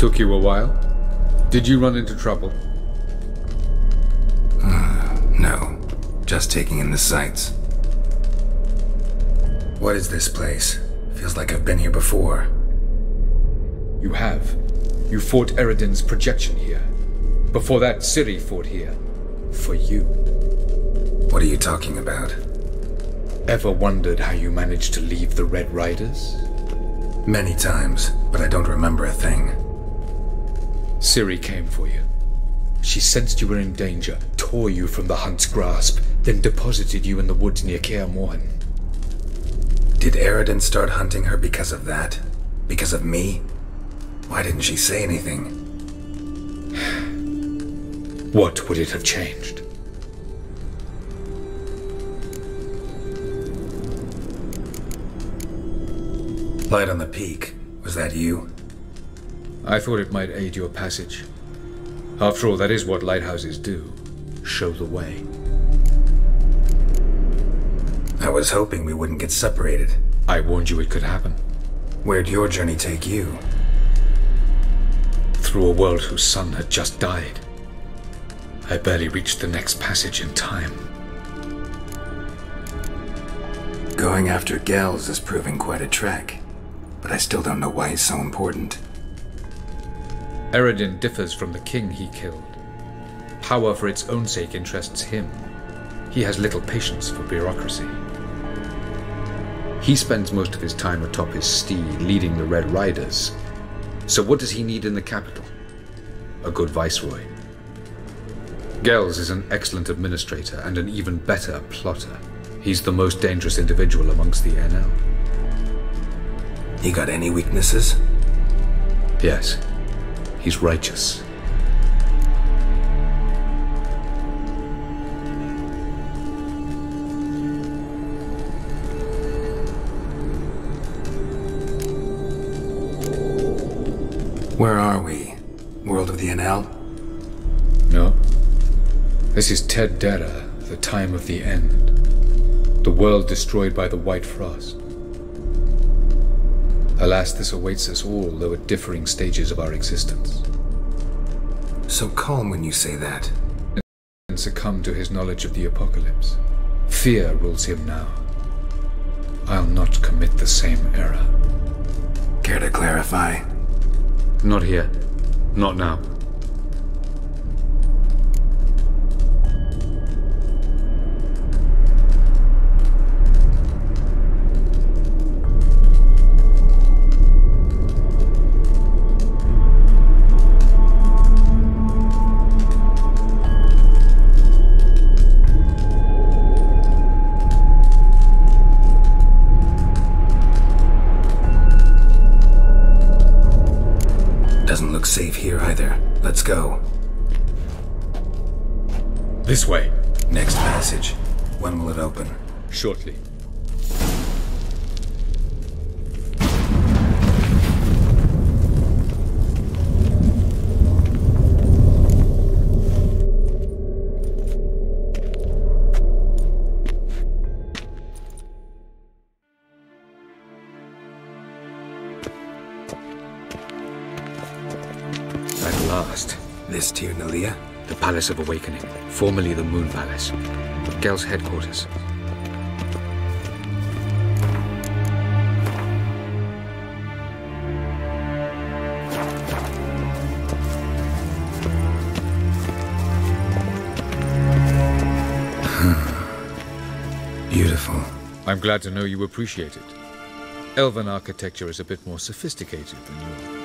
Took you a while? Did you run into trouble? No. Just taking in the sights. What is this place? Feels like I've been here before. You have. You fought Eredin's projection here. Before that, Ciri fought here. For you. What are you talking about? Ever wondered how you managed to leave the Red Riders? Many times, but I don't remember a thing. Ciri came for you. She sensed you were in danger, tore you from the Hunt's grasp, then deposited you in the woods near Kaer Morhen. Did Eredin start hunting her because of that? Because of me? Why didn't she say anything? What would it have changed? Light on the peak. Was that you? I thought it might aid your passage. After all, that is what lighthouses do. Show the way. I was hoping we wouldn't get separated. I warned you it could happen. Where'd your journey take you? Through a world whose sun had just died. I barely reached the next passage in time. Going after Gels is proving quite a trek, but I still don't know why he's so important. Eredin differs from the king he killed. Power for its own sake interests him. He has little patience for bureaucracy. He spends most of his time atop his steed, leading the Red Riders. So what does he need in the capital? A good viceroy. Gels is an excellent administrator and an even better plotter. He's the most dangerous individual amongst the NL. He got any weaknesses? Yes. He's righteous. Where are we? World of the NL? No. This is Ted Dera, the time of the end. The world destroyed by the White Frost. Alas, this awaits us all, though at differing stages of our existence. So calm when you say that. And succumb to his knowledge of the apocalypse. Fear rules him now. I'll not commit the same error. Care to clarify? Not here. Not now. Doesn't look safe here either. Let's go. This way. Next passage. When will it open? Shortly. This Tir Nalia? The Palace of Awakening, formerly the Moon Palace. Gel's headquarters. Beautiful. I'm glad to know you appreciate it. Elven architecture is a bit more sophisticated than yours.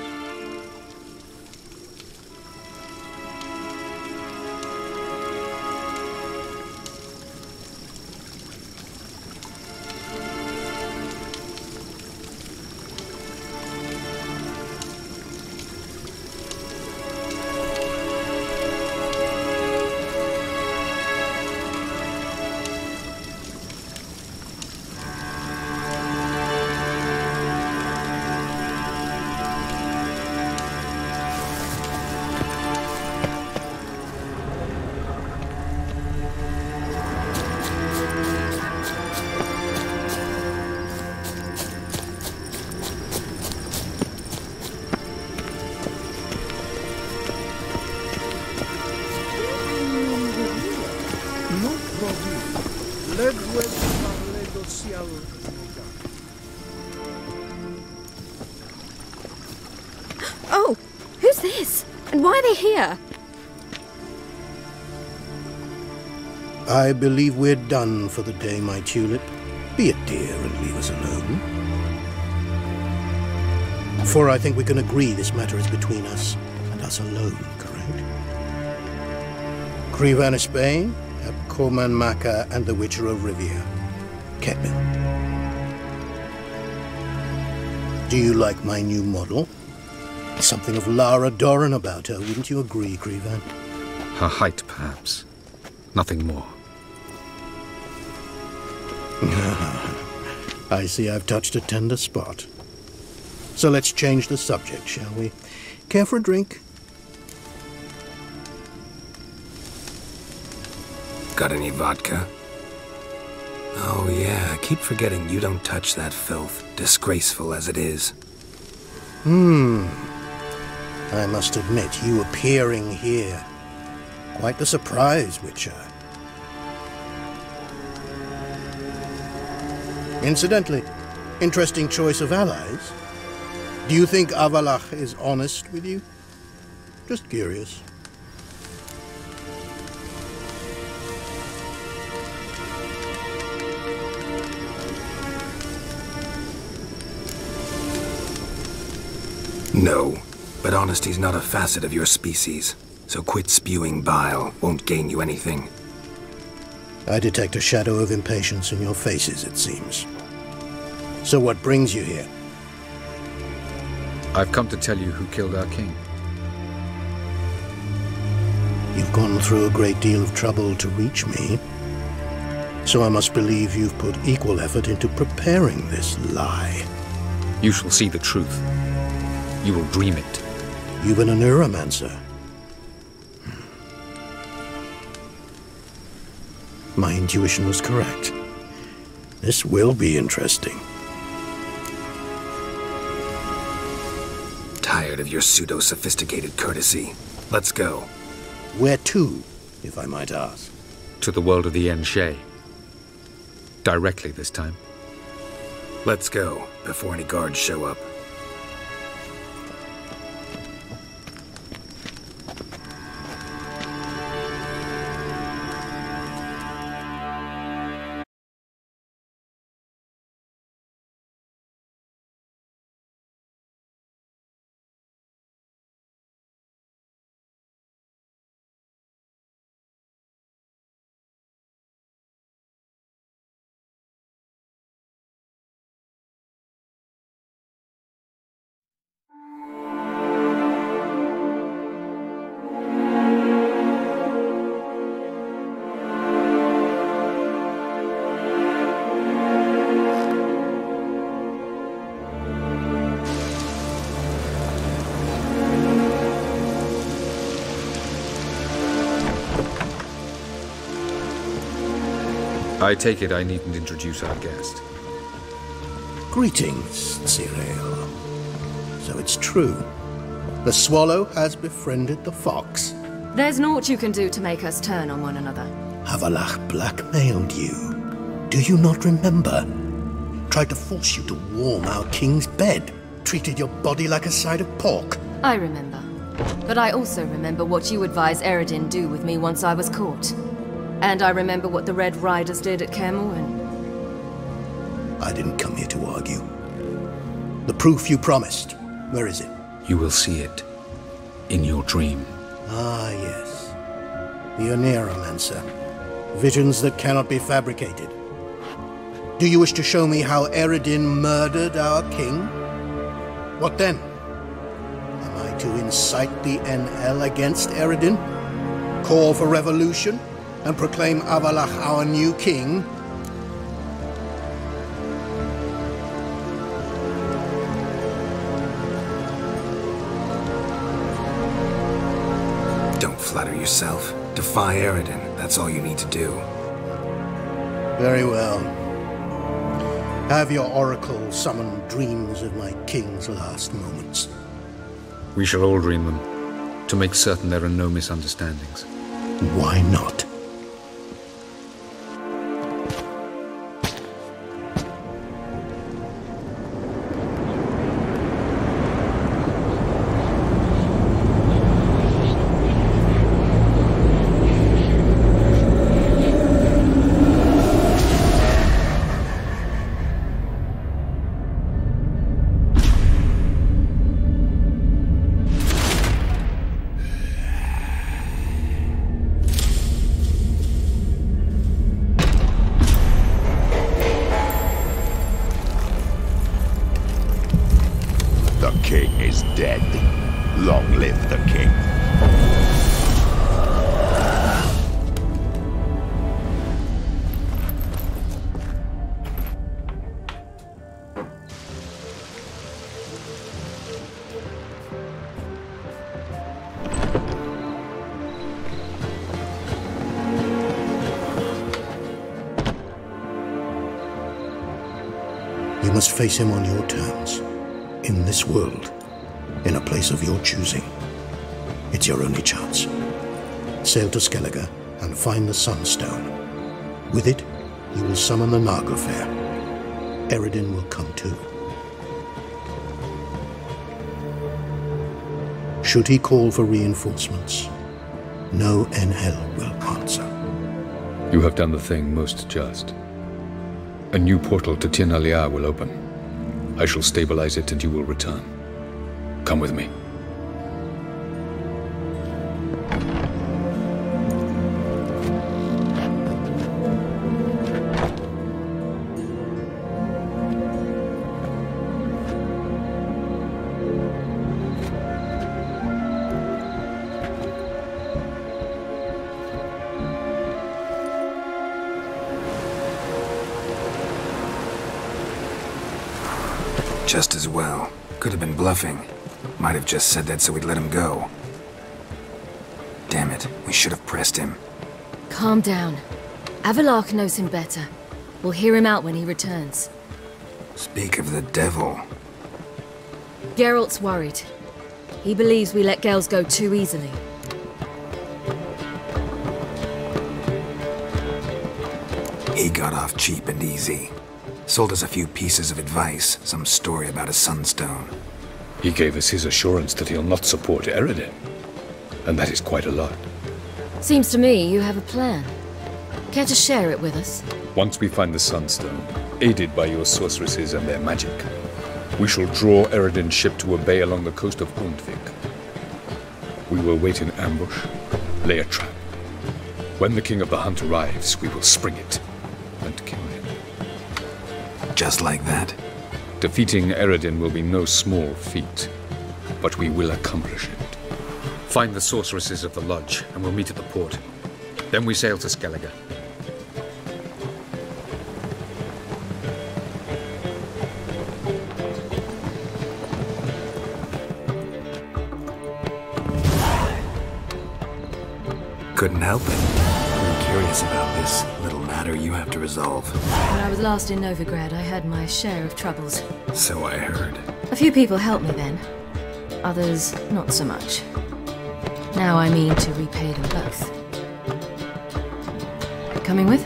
Why are they here? I believe we're done for the day, my tulip. Be a dear and leave us alone. For I think we can agree this matter is between us and us alone, correct? Krivan of Spain, Koman Maka, and the Witcher of Rivia. Ketman. Do you like my new model? Something of Lara Doran about her, wouldn't you agree, Krivan? Her height, perhaps. Nothing more. I see I've touched a tender spot. So let's change the subject, shall we? Care for a drink? Got any vodka? Oh yeah, I keep forgetting you don't touch that filth, disgraceful as it is. I must admit, you appearing here. Quite the surprise, Witcher. Incidentally, interesting choice of allies. Do you think Avalach is honest with you? Just curious. No, but honesty's not a facet of your species, so quit spewing bile, won't gain you anything. I detect a shadow of impatience in your faces, it seems. So what brings you here? I've come to tell you who killed our king. You've gone through a great deal of trouble to reach me, so I must believe you've put equal effort into preparing this lie. You shall see the truth. You will dream it. You've been a neuromancer. My intuition was correct. This will be interesting. Tired of your pseudo-sophisticated courtesy. Let's go. Where to, if I might ask? To the world of the Enshe. Directly this time. Let's go, before any guards show up. I take it I needn't introduce our guest. Greetings, Cyril. So it's true. The swallow has befriended the fox. There's naught you can do to make us turn on one another. Avalach blackmailed you. Do you not remember? Tried to force you to warm our king's bed. Treated your body like a side of pork. I remember. But I also remember what you advised Eredin do with me once I was caught. And I remember what the Red Riders did at Kaer Morhen. I didn't come here to argue. The proof you promised, where is it? You will see it. In your dream. Ah, yes. The Oneiromancer. Visions that cannot be fabricated. Do you wish to show me how Eredin murdered our king? What then? Am I to incite the NL against Eredin? Call for revolution? And proclaim Avalach our new king? Don't flatter yourself. Defy Eredin. That's all you need to do. Very well. Have your oracle summon dreams of my king's last moments. We shall all dream them, to make certain there are no misunderstandings. Why not? The king is dead. Long live the king. You must face him on your terms. In this world. In a place of your choosing. It's your only chance. Sail to Skellige and find the Sunstone. With it, you will summon the Naga Fair. Eredin will come too. Should he call for reinforcements, no Enhel will answer. You have done the thing most just. A new portal to Tirnalia will open. I shall stabilize it and you will return. Come with me. Just as well. Could have been bluffing. Might have just said that so we'd let him go. Damn it, we should have pressed him. Calm down. Avalark knows him better. We'll hear him out when he returns. Speak of the devil. Geralt's worried. He believes we let girls go too easily. He got off cheap and easy. Sold us a few pieces of advice, some story about a sunstone. He gave us his assurance that he'll not support Eredin. And that is quite a lot. Seems to me you have a plan. Care to share it with us? Once we find the Sunstone, aided by your sorceresses and their magic, we shall draw Eredin's ship to a bay along the coast of Undvik. We will wait in ambush, lay a trap. When the King of the Hunt arrives, we will spring it and kill him. Just like that? Defeating Eredin will be no small feat, but we will accomplish it. Find the sorceresses of the lodge, and we'll meet at the port. Then we sail to Skellige. Couldn't help it. I'm curious about this little matter you have to resolve. When I was last in Novigrad, I had my share of troubles. So I heard. A few people helped me then. Others, not so much. Now I mean to repay them both. Coming with?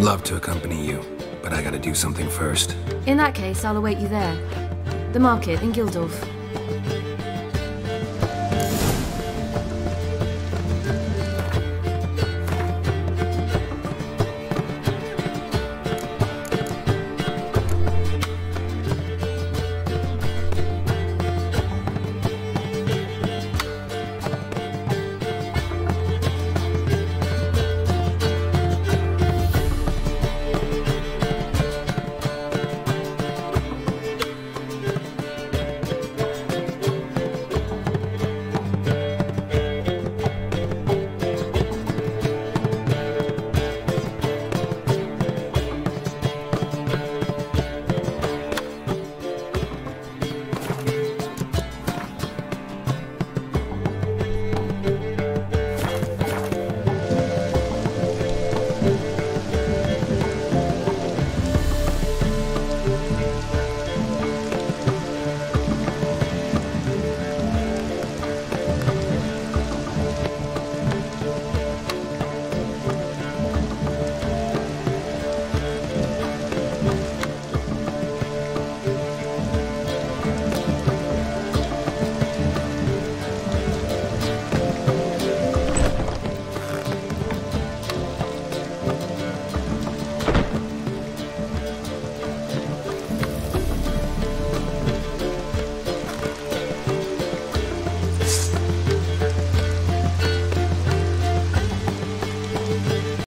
Love to accompany you, but I gotta do something first. In that case, I'll await you there. The market in Gildorf.